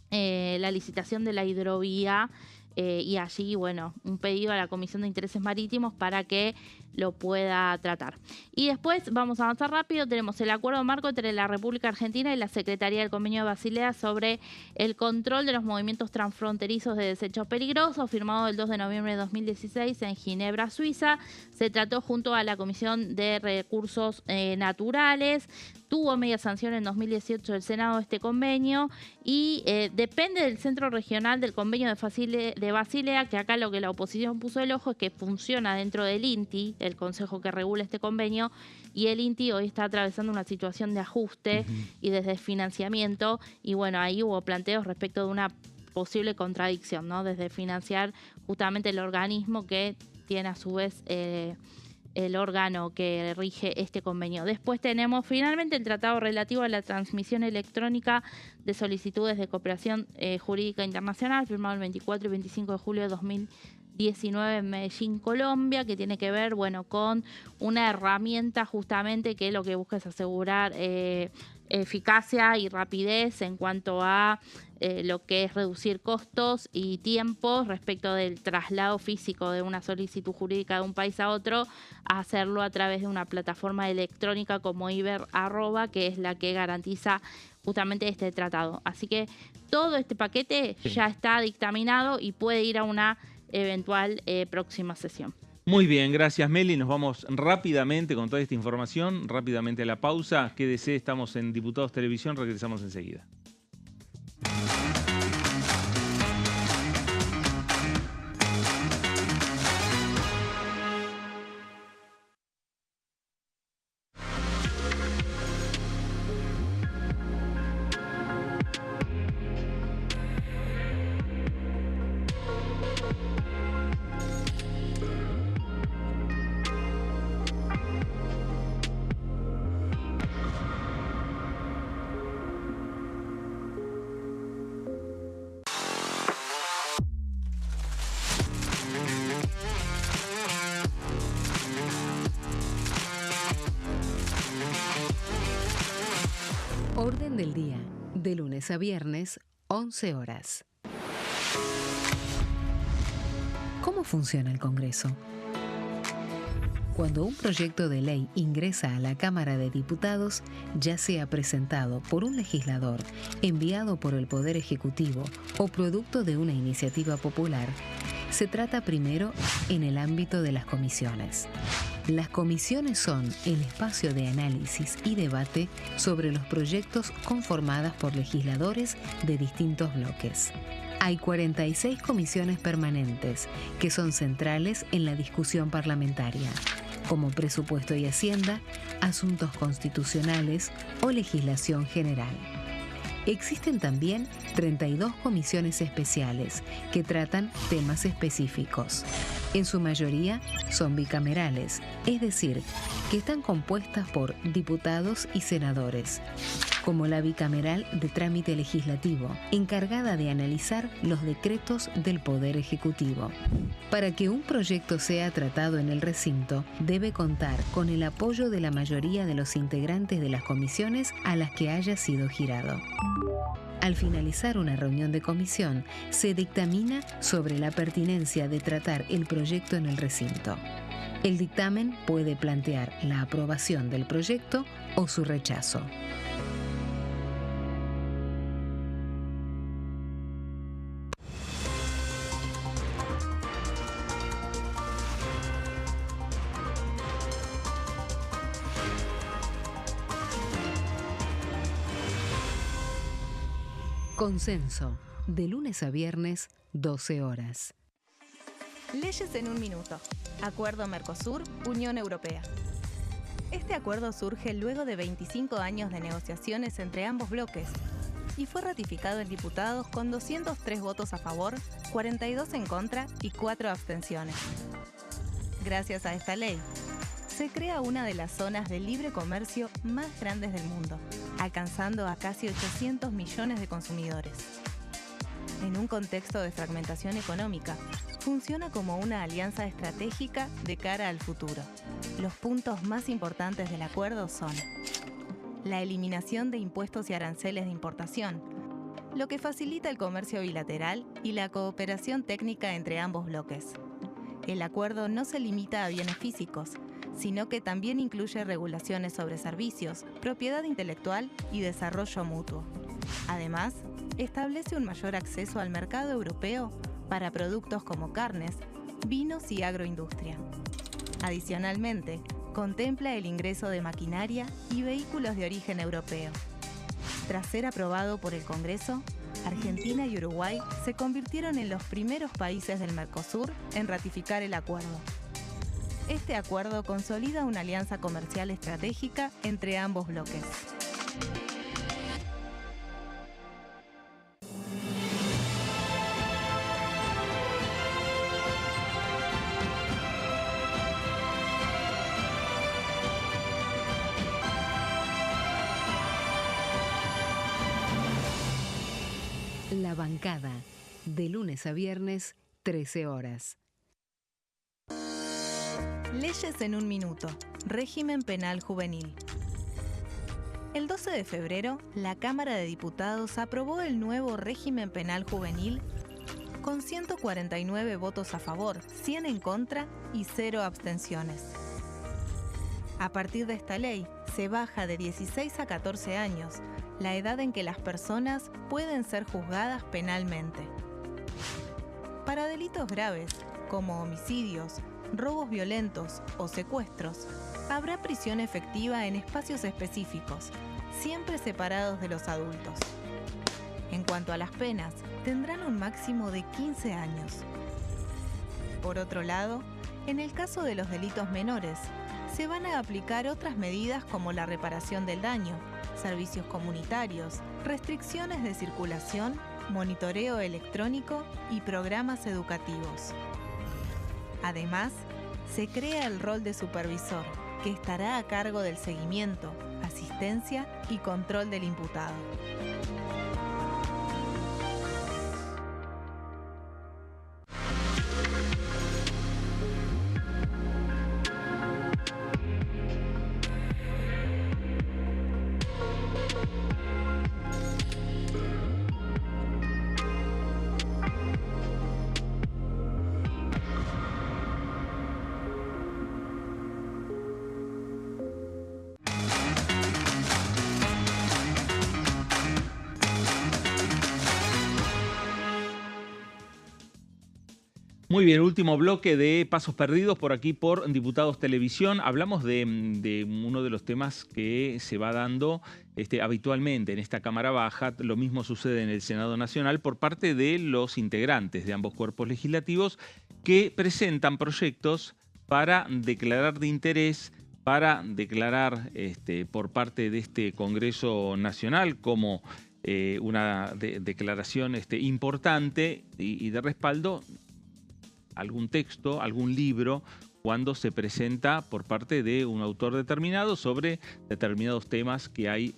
la licitación de la hidrovía y allí, bueno, un pedido a la Comisión de Intereses Marítimos para que lo pueda tratar. Y después, vamos a avanzar rápido, tenemos el acuerdo marco entre la República Argentina y la Secretaría del Convenio de Basilea sobre el control de los movimientos transfronterizos de desechos peligrosos, firmado el 2 de noviembre de 2016 en Ginebra, Suiza. Se trató junto a la Comisión de Recursos Naturales. Tuvo media sanción en 2018 del Senado este convenio y depende del Centro Regional del Convenio de Basilea, que acá lo que la oposición puso el ojo es que funciona dentro del INTI, el consejo que regula este convenio, y el INTI hoy está atravesando una situación de ajuste y de desfinanciamiento, y bueno, ahí hubo planteos respecto de una posible contradicción, ¿no? Desde financiar justamente el organismo que tiene a su vez el órgano que rige este convenio. Después tenemos finalmente el tratado relativo a la transmisión electrónica de solicitudes de cooperación jurídica internacional, firmado el 24 y 25 de julio de 2019 en Medellín, Colombia, que tiene que ver, bueno, con una herramienta justamente que lo que busca es asegurar eficacia y rapidez en cuanto a lo que es reducir costos y tiempos respecto del traslado físico de una solicitud jurídica de un país a otro, a hacerlo a través de una plataforma electrónica como Iber@, que es la que garantiza justamente este tratado. Así que todo este paquete ya está dictaminado y puede ir a una eventual próxima sesión. Muy bien, gracias Meli. Nos vamos rápidamente con toda esta información, rápidamente a la pausa. Quédese, estamos en Diputados Televisión, regresamos enseguida. Orden del día, de lunes a viernes, 11 horas. ¿Cómo funciona el Congreso? Cuando un proyecto de ley ingresa a la Cámara de Diputados, ya sea presentado por un legislador, enviado por el Poder Ejecutivo o producto de una iniciativa popular, se trata primero en el ámbito de las comisiones. Las comisiones son el espacio de análisis y debate sobre los proyectos conformadas por legisladores de distintos bloques. Hay 46 comisiones permanentes que son centrales en la discusión parlamentaria, como Presupuesto y Hacienda, Asuntos Constitucionales o Legislación General. Existen también 32 comisiones especiales que tratan temas específicos. En su mayoría son bicamerales, es decir, que están compuestas por diputados y senadores, como la bicameral de trámite legislativo, encargada de analizar los decretos del Poder Ejecutivo. Para que un proyecto sea tratado en el recinto, debe contar con el apoyo de la mayoría de los integrantes de las comisiones a las que haya sido girado. Al finalizar una reunión de comisión, se dictamina sobre la pertinencia de tratar el proyecto en el recinto. El dictamen puede plantear la aprobación del proyecto o su rechazo. Consenso, de lunes a viernes, 12 horas. Leyes en un minuto. Acuerdo Mercosur, Unión Europea. Este acuerdo surge luego de 25 años de negociaciones entre ambos bloques y fue ratificado en diputados con 203 votos a favor, 42 en contra y 4 abstenciones. Gracias a esta ley, se crea una de las zonas de libre comercio más grandes del mundo, alcanzando a casi 800 millones de consumidores. En un contexto de fragmentación económica, funciona como una alianza estratégica de cara al futuro. Los puntos más importantes del acuerdo son la eliminación de impuestos y aranceles de importación, lo que facilita el comercio bilateral y la cooperación técnica entre ambos bloques. El acuerdo no se limita a bienes físicos, sino que también incluye regulaciones sobre servicios, propiedad intelectual y desarrollo mutuo. Además, establece un mayor acceso al mercado europeo para productos como carnes, vinos y agroindustria. Adicionalmente, contempla el ingreso de maquinaria y vehículos de origen europeo. Tras ser aprobado por el Congreso, Argentina y Uruguay se convirtieron en los primeros países del Mercosur en ratificar el acuerdo. Este acuerdo consolida una alianza comercial estratégica entre ambos bloques. La bancada, de lunes a viernes, 13 horas. Leyes en un minuto. Régimen penal juvenil. El 12 de febrero, la Cámara de Diputados aprobó el nuevo régimen penal juvenil con 149 votos a favor, 100 en contra y 0 abstenciones. A partir de esta ley, se baja de 16 a 14 años la edad en que las personas pueden ser juzgadas penalmente. Para delitos graves, como homicidios, robos violentos o secuestros, habrá prisión efectiva en espacios específicos, siempre separados de los adultos. En cuanto a las penas, tendrán un máximo de 15 años. Por otro lado, en el caso de los delitos menores, se van a aplicar otras medidas como la reparación del daño, servicios comunitarios, restricciones de circulación, monitoreo electrónico y programas educativos. Además, se crea el rol de supervisor, que estará a cargo del seguimiento, asistencia y control del imputado. Muy bien, último bloque de Pasos Perdidos por aquí por Diputados Televisión. Hablamos de uno de los temas que se va dando habitualmente en esta Cámara Baja. Lo mismo sucede en el Senado Nacional por parte de los integrantes de ambos cuerpos legislativos que presentan proyectos para declarar de interés, para declarar por parte de este Congreso Nacional como una declaración importante y de respaldo, algún texto, algún libro, cuando se presenta por parte de un autor determinado sobre determinados temas que hay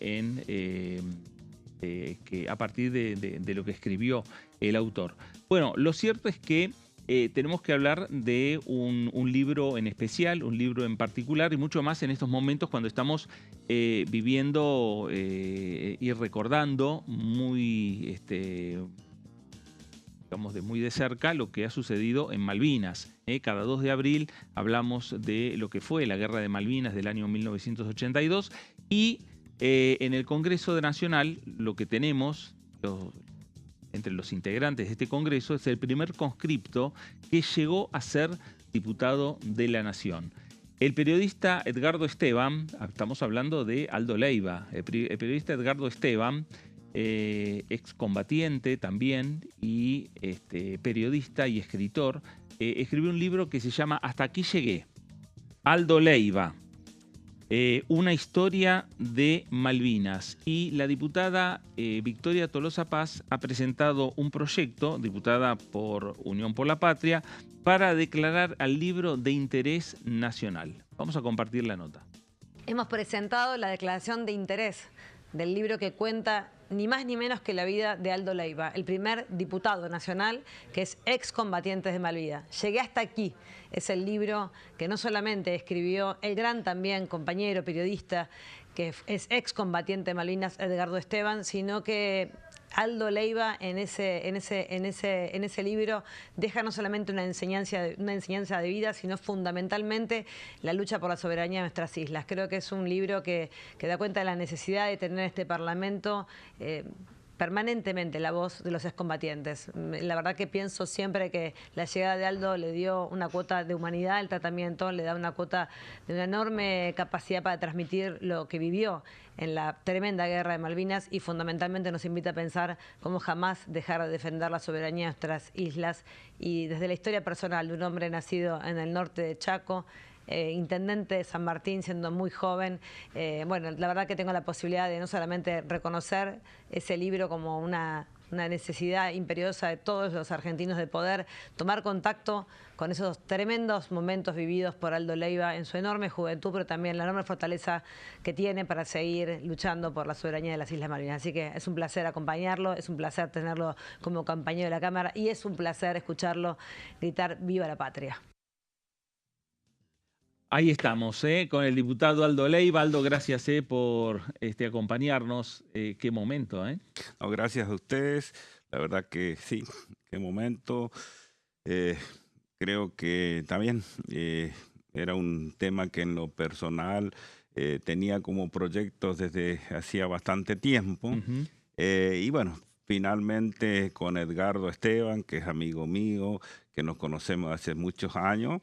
que a partir de lo que escribió el autor. Bueno, lo cierto es que tenemos que hablar de un libro en especial, un libro en particular, y mucho más en estos momentos cuando estamos viviendo y recordando muy de cerca lo que ha sucedido en Malvinas. Cada 2 de abril hablamos de lo que fue la Guerra de Malvinas del año 1982 y en el Congreso Nacional lo que tenemos entre los integrantes de este Congreso es el primer conscripto que llegó a ser diputado de la Nación. El periodista Edgardo Esteban, estamos hablando de Aldo Leiva, el periodista Edgardo Esteban, excombatiente también y periodista y escritor, escribió un libro que se llama Hasta aquí llegué, Aldo Leiva, una historia de Malvinas. Y la diputada Victoria Tolosa Paz ha presentado un proyecto, diputada por Unión por la Patria, para declarar al libro de interés nacional. Vamos a compartir la nota. Hemos presentado la declaración de interés del libro que cuenta ni más ni menos que la vida de Aldo Leiva, el primer diputado nacional que es excombatiente de Malvinas. Llegué hasta aquí. Es el libro que no solamente escribió el gran también compañero periodista que es excombatiente de Malvinas, Edgardo Esteban, sino que Aldo Leiva en ese libro deja no solamente una enseñanza de vida, sino fundamentalmente la lucha por la soberanía de nuestras islas. Creo que es un libro que da cuenta de la necesidad de tener en este Parlamento permanentemente la voz de los excombatientes. La verdad que pienso siempre que la llegada de Aldo le dio una cuota de humanidad al tratamiento, le da una cuota de una enorme capacidad para transmitir lo que vivió en la tremenda guerra de Malvinas y fundamentalmente nos invita a pensar cómo jamás dejar de defender la soberanía de nuestras islas. Y desde la historia personal de un hombre nacido en el norte de Chaco, intendente de San Martín siendo muy joven, bueno, la verdad que tengo la posibilidad de no solamente reconocer ese libro como una necesidad imperiosa de todos los argentinos de poder tomar contacto con esos tremendos momentos vividos por Aldo Leiva en su enorme juventud, pero también la enorme fortaleza que tiene para seguir luchando por la soberanía de las Islas Malvinas. Así que es un placer acompañarlo, es un placer tenerlo como compañero de la Cámara y es un placer escucharlo gritar ¡Viva la Patria! Ahí estamos, con el diputado Aldo Leiva. Aldo, gracias por acompañarnos. Qué momento, No, gracias a ustedes. La verdad que sí, qué momento. Creo que también era un tema que en lo personal tenía como proyectos desde hacía bastante tiempo. Y bueno, finalmente con Edgardo Esteban, que es amigo mío, que nos conocemos hace muchos años,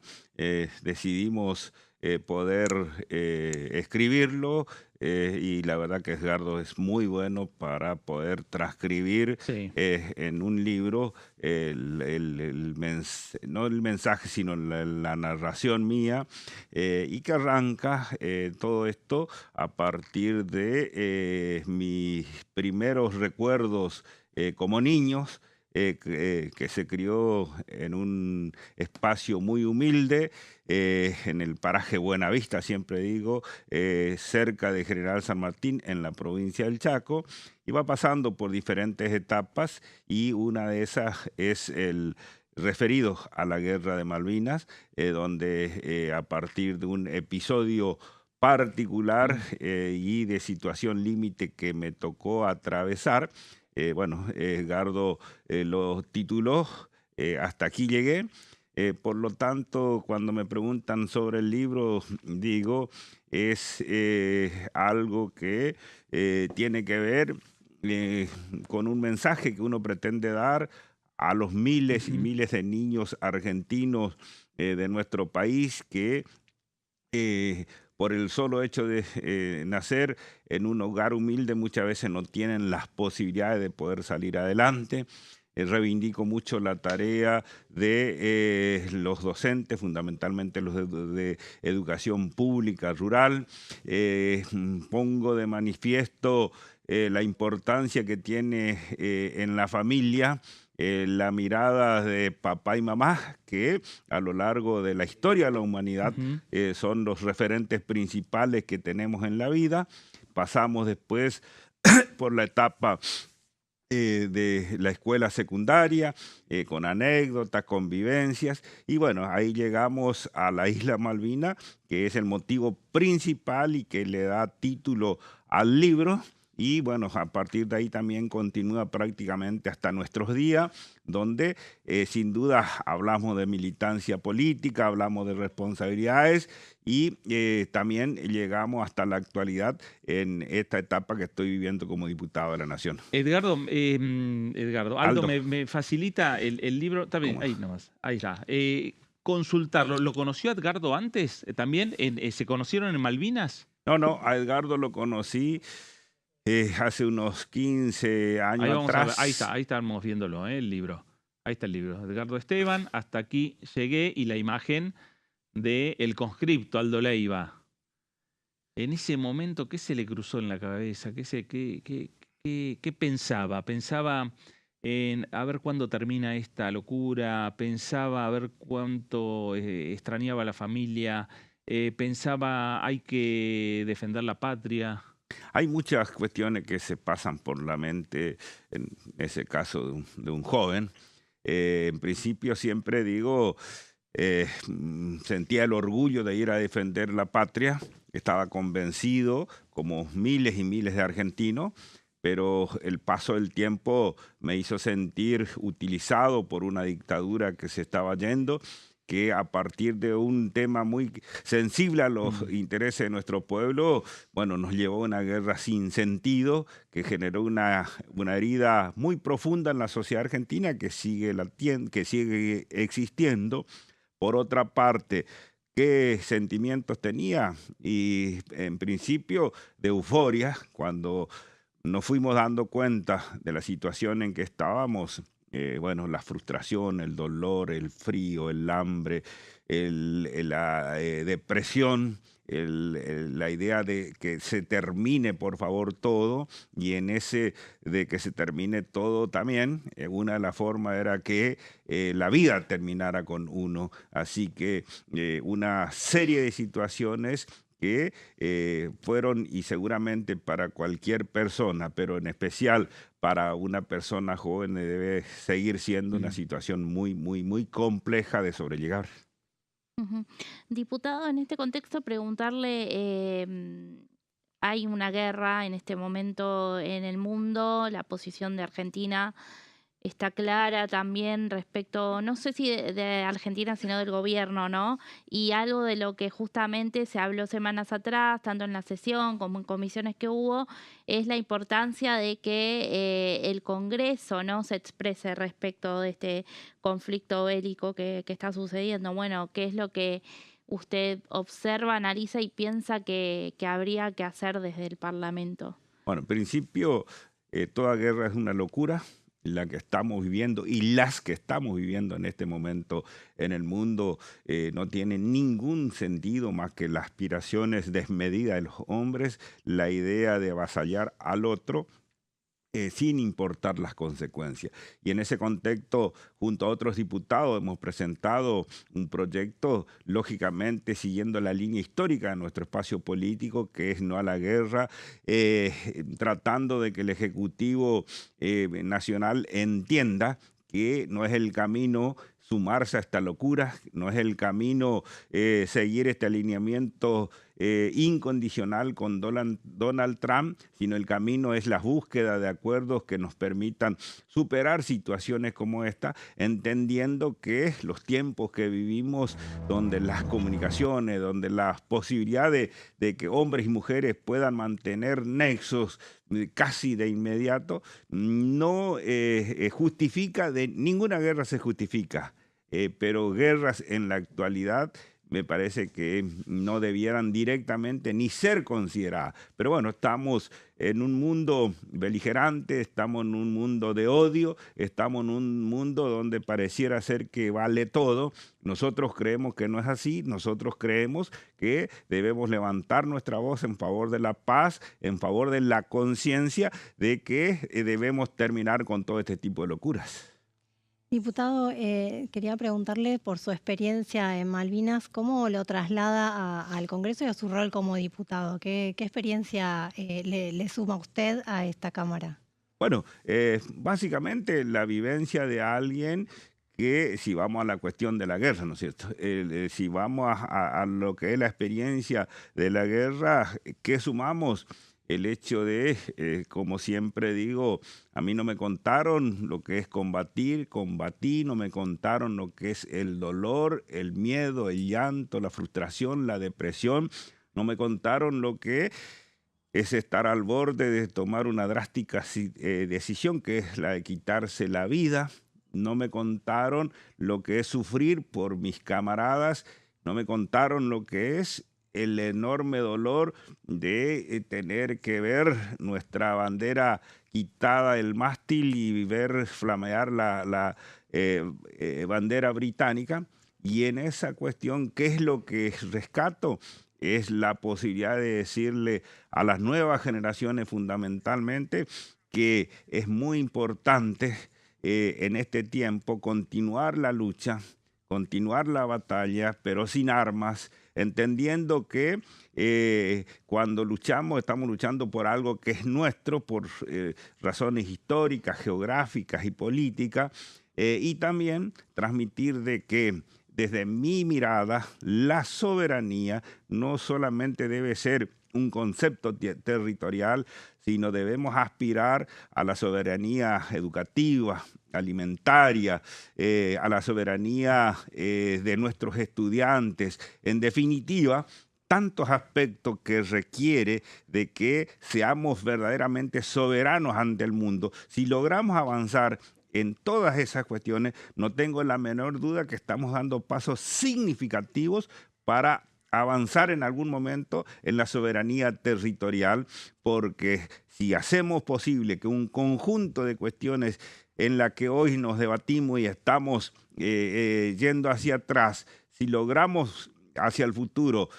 decidimos poder escribirlo y la verdad que Edgardo es muy bueno para poder transcribir en un libro no el mensaje, sino la narración mía y que arranca todo esto a partir de mis primeros recuerdos como niños, que se crió en un espacio muy humilde, en el paraje Buenavista, siempre digo, cerca de General San Martín, en la provincia del Chaco, y va pasando por diferentes etapas, y una de esas es el referido a la Guerra de Malvinas, donde a partir de un episodio particular y de situación límite que me tocó atravesar, bueno, Edgardo lo tituló Hasta aquí llegué. Por lo tanto, cuando me preguntan sobre el libro, digo, es algo que tiene que ver con un mensaje que uno pretende dar a los miles y miles de niños argentinos de nuestro país que por el solo hecho de nacer en un hogar humilde muchas veces no tienen las posibilidades de poder salir adelante. Reivindico mucho la tarea de los docentes, fundamentalmente los de educación pública rural. Pongo de manifiesto la importancia que tiene en la familia la mirada de papá y mamá, que a lo largo de la historia de la humanidad son los referentes principales que tenemos en la vida. Pasamos después por la etapa de la escuela secundaria, con anécdotas, convivencias, y bueno, ahí llegamos a la Isla Malvina, que es el motivo principal y que le da título al libro. Y bueno, a partir de ahí también continúa prácticamente hasta nuestros días, donde sin duda hablamos de militancia política, hablamos de responsabilidades y también llegamos hasta la actualidad en esta etapa que estoy viviendo como diputado de la Nación. Aldo, me facilita el libro, también, ahí nomás, ahí está. Consultarlo, ¿lo conoció Edgardo antes también? ¿Se conocieron en Malvinas? No, a Edgardo lo conocí hace unos 15 años atrás. Ahí estamos viéndolo, el libro. Ahí está el libro. Edgardo Esteban, hasta aquí llegué y la imagen del conscripto Aldo Leiva. En ese momento, ¿qué se le cruzó en la cabeza? ¿Qué pensaba? Pensaba en a ver cuándo termina esta locura, pensaba a ver cuánto extrañaba a la familia, pensaba hay que defender la patria. Hay muchas cuestiones que se pasan por la mente, en ese caso de un joven. En principio siempre digo, sentía el orgullo de ir a defender la patria, estaba convencido, como miles y miles de argentinos, pero el paso del tiempo me hizo sentir utilizado por una dictadura que se estaba yendo, que a partir de un tema muy sensible a los intereses de nuestro pueblo, bueno, nos llevó a una guerra sin sentido que generó una herida muy profunda en la sociedad argentina que sigue existiendo. Por otra parte, ¿qué sentimientos tenía? Y en principio de euforia, cuando nos fuimos dando cuenta de la situación en que estábamos. Bueno, la frustración, el dolor, el frío, el hambre, la depresión, la idea de que se termine por favor todo, y en ese de que se termine todo también, una de las formas era que la vida terminara con uno. Así que una serie de situaciones que fueron, y seguramente para cualquier persona, pero en especial para una persona joven, debe seguir siendo una situación muy, muy, muy compleja de sobrellevar. Diputado, en este contexto preguntarle, hay una guerra en este momento en el mundo, la posición de Argentina está clara también respecto, no sé si de Argentina, sino del gobierno, ¿no? Y algo de lo que justamente se habló semanas atrás, tanto en la sesión como en comisiones que hubo, es la importancia de que el Congreso, ¿no?, se exprese respecto de este conflicto bélico que está sucediendo. Bueno, ¿qué es lo que usted observa, analiza y piensa que habría que hacer desde el Parlamento? Bueno, en principio, toda guerra es una locura. La que estamos viviendo y las que estamos viviendo en este momento en el mundo no tienen ningún sentido más que las aspiraciones desmedidas de los hombres, la idea de avasallar al otro sin importar las consecuencias. Y en ese contexto, junto a otros diputados, hemos presentado un proyecto, lógicamente siguiendo la línea histórica de nuestro espacio político, que es no a la guerra, tratando de que el Ejecutivo Nacional entienda que no es el camino sumarse a esta locura, no es el camino seguir este alineamiento incondicional con Donald Trump, sino el camino es la búsqueda de acuerdos que nos permitan superar situaciones como esta, entendiendo que los tiempos que vivimos, donde las comunicaciones, donde la posibilidad de que hombres y mujeres puedan mantener nexos casi de inmediato, no justifica, ninguna guerra se justifica, pero guerras en la actualidad me parece que no debieran directamente ni ser consideradas. Pero bueno, estamos en un mundo beligerante, estamos en un mundo de odio, estamos en un mundo donde pareciera ser que vale todo. Nosotros creemos que no es así, nosotros creemos que debemos levantar nuestra voz en favor de la paz, en favor de la conciencia de que debemos terminar con todo este tipo de locuras. Diputado, quería preguntarle por su experiencia en Malvinas, ¿cómo lo traslada al Congreso y a su rol como diputado? ¿Qué experiencia le suma usted a esta Cámara? Bueno, básicamente la vivencia de alguien que, si vamos a la cuestión de la guerra, ¿no es cierto? Si vamos a lo que es la experiencia de la guerra, ¿qué sumamos? El hecho de, como siempre digo, a mí no me contaron lo que es combatir, combatí, no me contaron lo que es el dolor, el miedo, el llanto, la frustración, la depresión, no me contaron lo que es estar al borde de tomar una drástica decisión, que es la de quitarse la vida, no me contaron lo que es sufrir por mis camaradas, no me contaron lo que es el enorme dolor de tener que ver nuestra bandera quitada del mástil y ver flamear la bandera británica. Y en esa cuestión, ¿qué es lo que rescato? Es la posibilidad de decirle a las nuevas generaciones fundamentalmente que es muy importante en este tiempo continuar la lucha, continuar la batalla, pero sin armas, entendiendo que cuando luchamos, estamos luchando por algo que es nuestro, por razones históricas, geográficas y políticas, y también transmitir de que desde mi mirada, la soberanía no solamente debe ser un concepto territorial, sino debemos aspirar a la soberanía educativa, alimentaria, a la soberanía de nuestros estudiantes. En definitiva, tantos aspectos que requiere de que seamos verdaderamente soberanos ante el mundo. Si logramos avanzar en todas esas cuestiones, no tengo la menor duda que estamos dando pasos significativos para avanzar en algún momento en la soberanía territorial, porque si hacemos posible que un conjunto de cuestiones en la que hoy nos debatimos y estamos yendo hacia atrás, si logramos hacia el futuro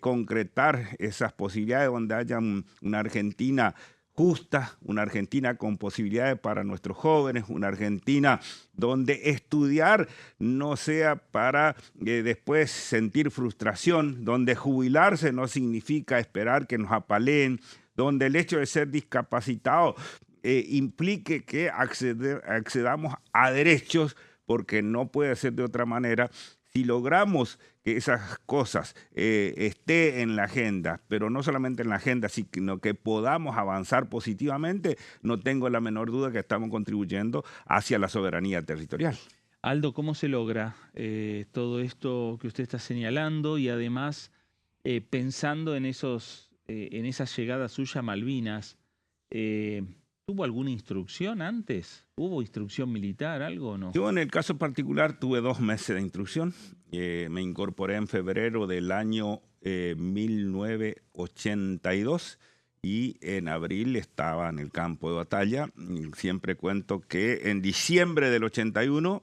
concretar esas posibilidades donde haya una Argentina justa, una Argentina con posibilidades para nuestros jóvenes, una Argentina donde estudiar no sea para después sentir frustración, donde jubilarse no significa esperar que nos apaleen, donde el hecho de ser discapacitado implique que accedamos a derechos, porque no puede ser de otra manera. Si logramos que esas cosas estén en la agenda, pero no solamente en la agenda, sino que podamos avanzar positivamente, no tengo la menor duda que estamos contribuyendo hacia la soberanía territorial. Aldo, ¿cómo se logra todo esto que usted está señalando y además pensando en esa llegada suya a Malvinas? ¿Tuvo alguna instrucción antes? ¿Hubo instrucción militar, algo o no? Yo en el caso particular tuve 2 meses de instrucción. Me incorporé en febrero del año 1982 y en abril estaba en el campo de batalla. Siempre cuento que en diciembre del 81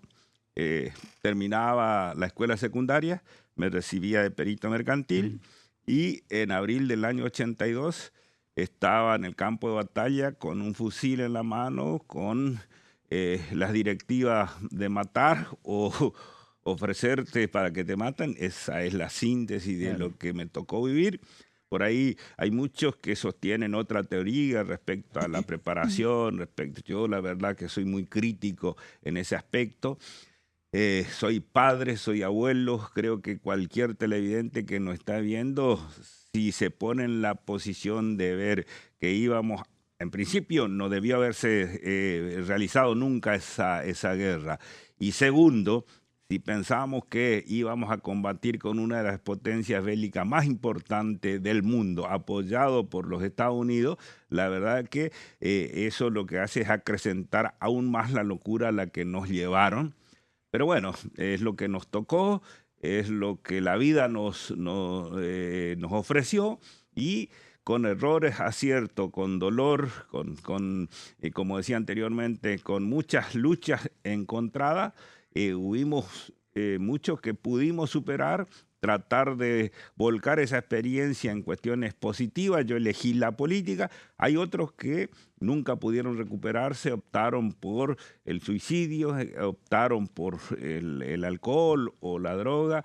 terminaba la escuela secundaria, me recibía de perito mercantil y en abril del año 82 estaba en el campo de batalla con un fusil en la mano, con las directivas de matar o ofrecerte para que te maten. Esa es la síntesis de lo que me tocó vivir. Por ahí hay muchos que sostienen otra teoría respecto a la preparación, yo la verdad que soy muy crítico en ese aspecto. Soy padre, soy abuelo, creo que cualquier televidente que nos está viendo, si se pone en la posición de ver que íbamos, en principio no debió haberse realizado nunca esa guerra. Y segundo, si pensábamos que íbamos a combatir con una de las potencias bélicas más importantes del mundo, apoyado por los Estados Unidos, la verdad que eso lo que hace es acrecentar aún más la locura a la que nos llevaron. Pero bueno, es lo que nos tocó, es lo que la vida nos ofreció, y con errores, acierto, con dolor, como decía anteriormente, con muchas luchas encontradas, hubimos muchos que pudimos superar, tratar de volcar esa experiencia en cuestiones positivas. Yo elegí la política. Hay otros que nunca pudieron recuperarse, optaron por el suicidio, optaron por el alcohol o la droga.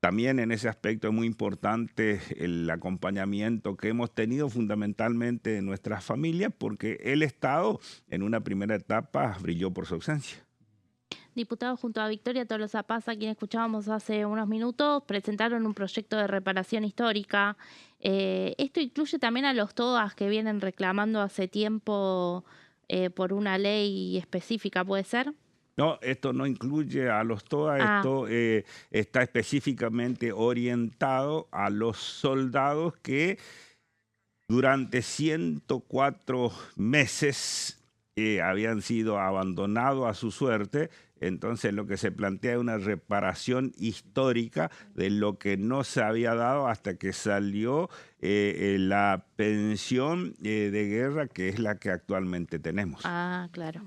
También en ese aspecto es muy importante el acompañamiento que hemos tenido fundamentalmente de nuestras familias, porque el Estado en una primera etapa brilló por su ausencia. Diputados, junto a Victoria Tolosa Paz, a quien escuchábamos hace unos minutos, presentaron un proyecto de reparación histórica. Esto incluye también a los TOAS que vienen reclamando hace tiempo por una ley específica, ¿puede ser? No, esto no incluye a los TOA, esto está específicamente orientado a los soldados que durante 104 meses habían sido abandonados a su suerte. Entonces lo que se plantea es una reparación histórica de lo que no se había dado hasta que salió la pensión de guerra, que es la que actualmente tenemos. Ah, claro.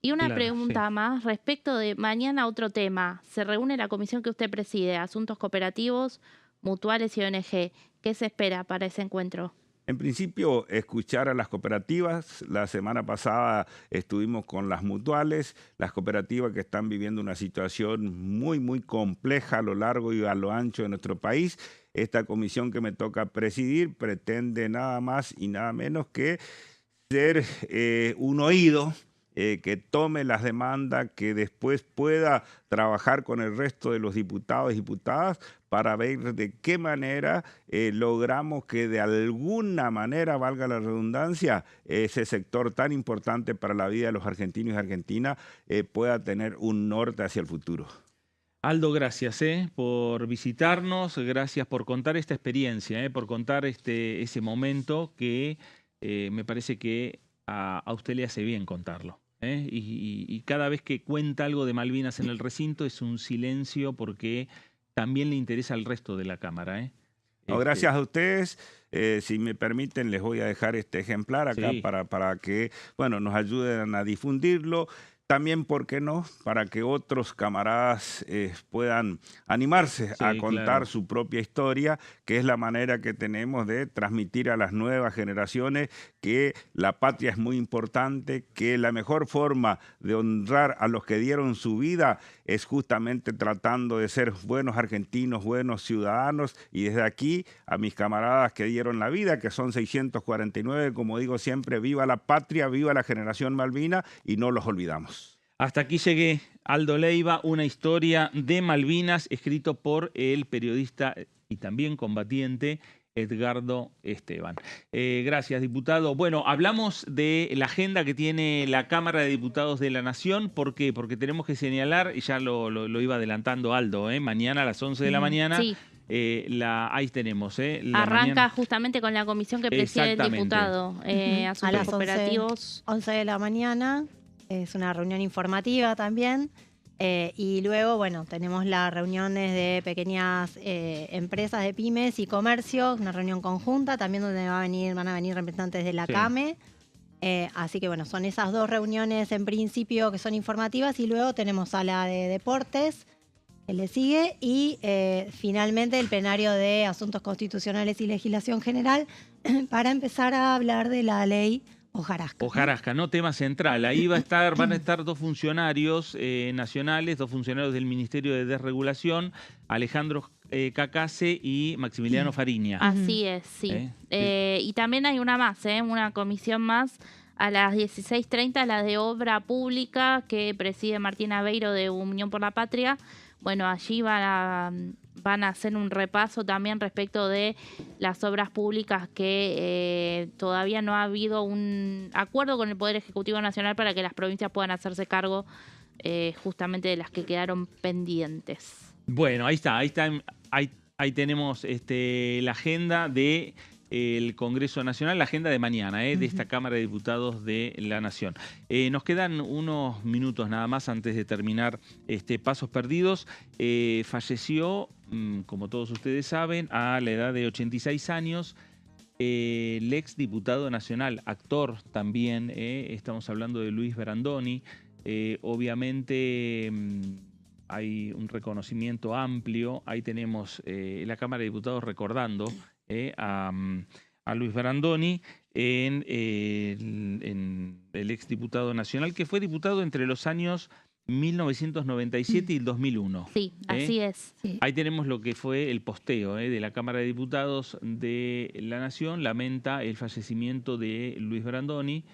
Y una pregunta más respecto de mañana, otro tema. Se reúne la comisión que usted preside, Asuntos Cooperativos, Mutuales y ONG. ¿Qué se espera para ese encuentro? En principio, escuchar a las cooperativas. La semana pasada estuvimos con las mutuales, las cooperativas que están viviendo una situación muy, muy compleja a lo largo y a lo ancho de nuestro país. Esta comisión que me toca presidir pretende nada más y nada menos que ser un oído que tome las demandas, que después pueda trabajar con el resto de los diputados y diputadas para ver de qué manera logramos que de alguna manera, valga la redundancia, ese sector tan importante para la vida de los argentinos y argentinas pueda tener un norte hacia el futuro. Aldo, gracias por visitarnos, gracias por contar esta experiencia, por contar ese momento que me parece que a usted le hace bien contarlo. Y cada vez que cuenta algo de Malvinas en el recinto es un silencio porque también le interesa al resto de la Cámara. No, gracias a ustedes. Si me permiten, les voy a dejar este ejemplar acá para que nos ayuden a difundirlo. También, ¿por qué no?, para que otros camaradas puedan animarse a contar su propia historia, que es la manera que tenemos de transmitir a las nuevas generaciones que la patria es muy importante, que la mejor forma de honrar a los que dieron su vida es justamente tratando de ser buenos argentinos, buenos ciudadanos. Y desde aquí, a mis camaradas que dieron la vida, que son 649, como digo siempre, viva la patria, viva la generación Malvina, y no los olvidamos. Hasta aquí llegué. Aldo Leiva, una historia de Malvinas, escrito por el periodista y también combatiente Edgardo Esteban. Gracias, diputado. Bueno, hablamos de la agenda que tiene la Cámara de Diputados de la Nación. ¿Por qué? Porque tenemos que señalar, y ya lo iba adelantando Aldo, mañana a las 11 de la mañana. Sí. Ahí tenemos. Arranca justamente con la comisión que preside el diputado. Asuntos a las Cooperativos. 11 de la mañana. Es una reunión informativa también. Y luego, tenemos las reuniones de pequeñas empresas, de pymes y comercio, una reunión conjunta también donde van a venir representantes de la CAME. Así que son esas dos reuniones en principio que son informativas, y luego tenemos sala de deportes que le sigue, y finalmente el plenario de Asuntos Constitucionales y Legislación General para empezar a hablar de la ley Hojarasca. Hojarasca, no tema central. Ahí van a estar dos funcionarios nacionales, dos funcionarios del Ministerio de Desregulación, Alejandro Cacase y Maximiliano Fariña. Así es, sí. Y también hay una más, una comisión más a las 16:30, la de Obra Pública, que preside Martín Aveiro de Unión por la Patria. Allí van van a hacer un repaso también respecto de las obras públicas que todavía no ha habido un acuerdo con el Poder Ejecutivo Nacional para que las provincias puedan hacerse cargo justamente de las que quedaron pendientes. Bueno, ahí tenemos la agenda de el Congreso Nacional, la agenda de mañana, de esta Cámara de Diputados de la Nación. Nos quedan unos minutos nada más antes de terminar Pasos Perdidos. Falleció, como todos ustedes saben, a la edad de 86 años, el ex diputado nacional, actor también, estamos hablando de Luis Brandoni. Obviamente hay un reconocimiento amplio, ahí tenemos la Cámara de Diputados recordando a Luis Brandoni, en el ex diputado nacional, que fue diputado entre los años 1997 y el 2001. Sí, así es. Sí. Ahí tenemos lo que fue el posteo de la Cámara de Diputados de la Nación. Lamenta el fallecimiento de Luis Brandoni,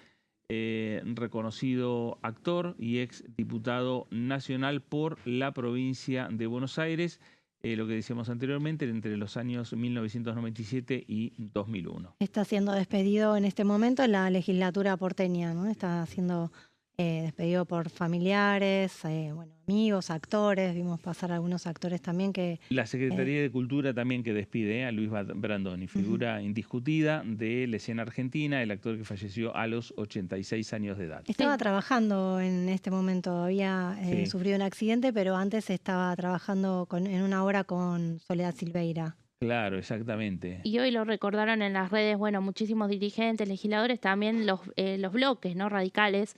reconocido actor y ex diputado nacional por la provincia de Buenos Aires. Lo que decíamos anteriormente, entre los años 1997 y 2001. Está siendo despedido en este momento en la legislatura porteña, ¿no? Está siendo despedido por familiares, amigos, actores. Vimos pasar algunos actores también que... La Secretaría de Cultura también que despide a Luis Brandoni, figura indiscutida de la escena argentina, el actor que falleció a los 86 años de edad. Estaba trabajando en este momento, había sufrido un accidente, pero antes estaba trabajando en una obra con Soledad Silveira. Claro, exactamente. Y hoy lo recordaron en las redes, muchísimos dirigentes, legisladores, también los bloques, ¿no? Radicales.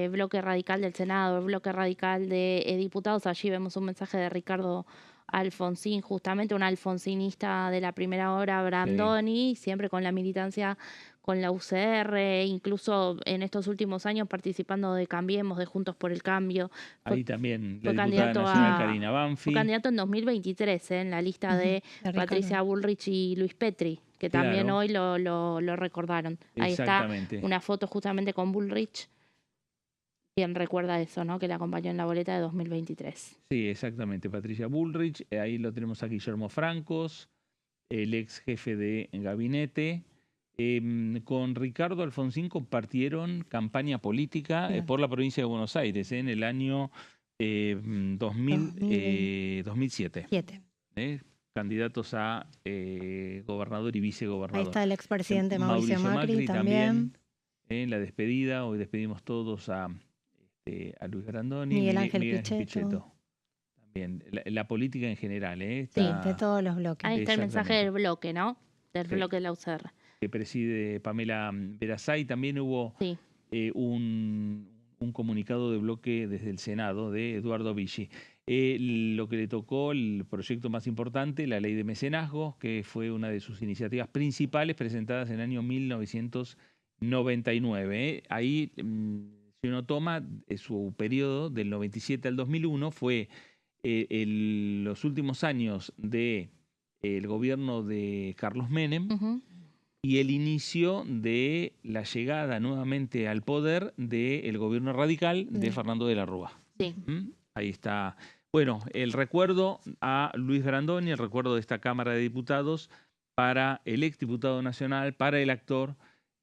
Bloque radical del Senado, el bloque radical de diputados. Allí vemos un mensaje de Ricardo Alfonsín, justamente un alfonsinista de la primera hora, Brandoni, siempre con la militancia con la UCR, incluso en estos últimos años participando de Cambiemos, de Juntos por el Cambio. Ahí también la diputada nacional Karina Banfi. Fue candidato en 2023 en la lista de Patricia Bullrich y Luis Petri, que también hoy lo recordaron. Ahí está una foto justamente con Bullrich. Quien recuerda eso, ¿no? Que le acompañó en la boleta de 2023. Sí, exactamente. Patricia Bullrich. Ahí lo tenemos a Guillermo Francos, el ex jefe de gabinete. Con Ricardo Alfonsín compartieron campaña política por la provincia de Buenos Aires en el año 2007. Candidatos a gobernador y vicegobernador. Ahí está el expresidente Mauricio Macri también. En la despedida, hoy despedimos todos a Luis Brandoni, Miguel Ángel Pichetto. También la política en general. Sí, de todos los bloques. Ahí está el mensaje del bloque, ¿no? Del bloque de la UCR. Que preside Pamela Verazay. También hubo un comunicado de bloque desde el Senado de Eduardo Vichy. Lo que le tocó, el proyecto más importante, la ley de mecenazgo, que fue una de sus iniciativas principales presentadas en el año 1999. Ahí... Si uno toma su periodo del 97 al 2001, fue los últimos años del gobierno de Carlos Menem y el inicio de la llegada nuevamente al poder del gobierno radical de Fernando de la Rúa. Sí. Ahí está. Bueno, el recuerdo a Luis Brandoni, el recuerdo de esta Cámara de Diputados para el exdiputado nacional, para el actor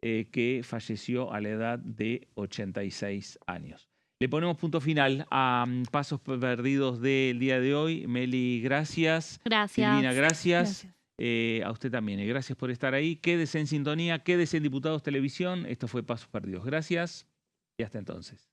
que falleció a la edad de 86 años. Le ponemos punto final a Pasos Perdidos del día de hoy. Meli, gracias. Gracias. Silvina, gracias. A usted también. Gracias por estar ahí. Quédese en sintonía, quédese en Diputados Televisión. Esto fue Pasos Perdidos. Gracias y hasta entonces.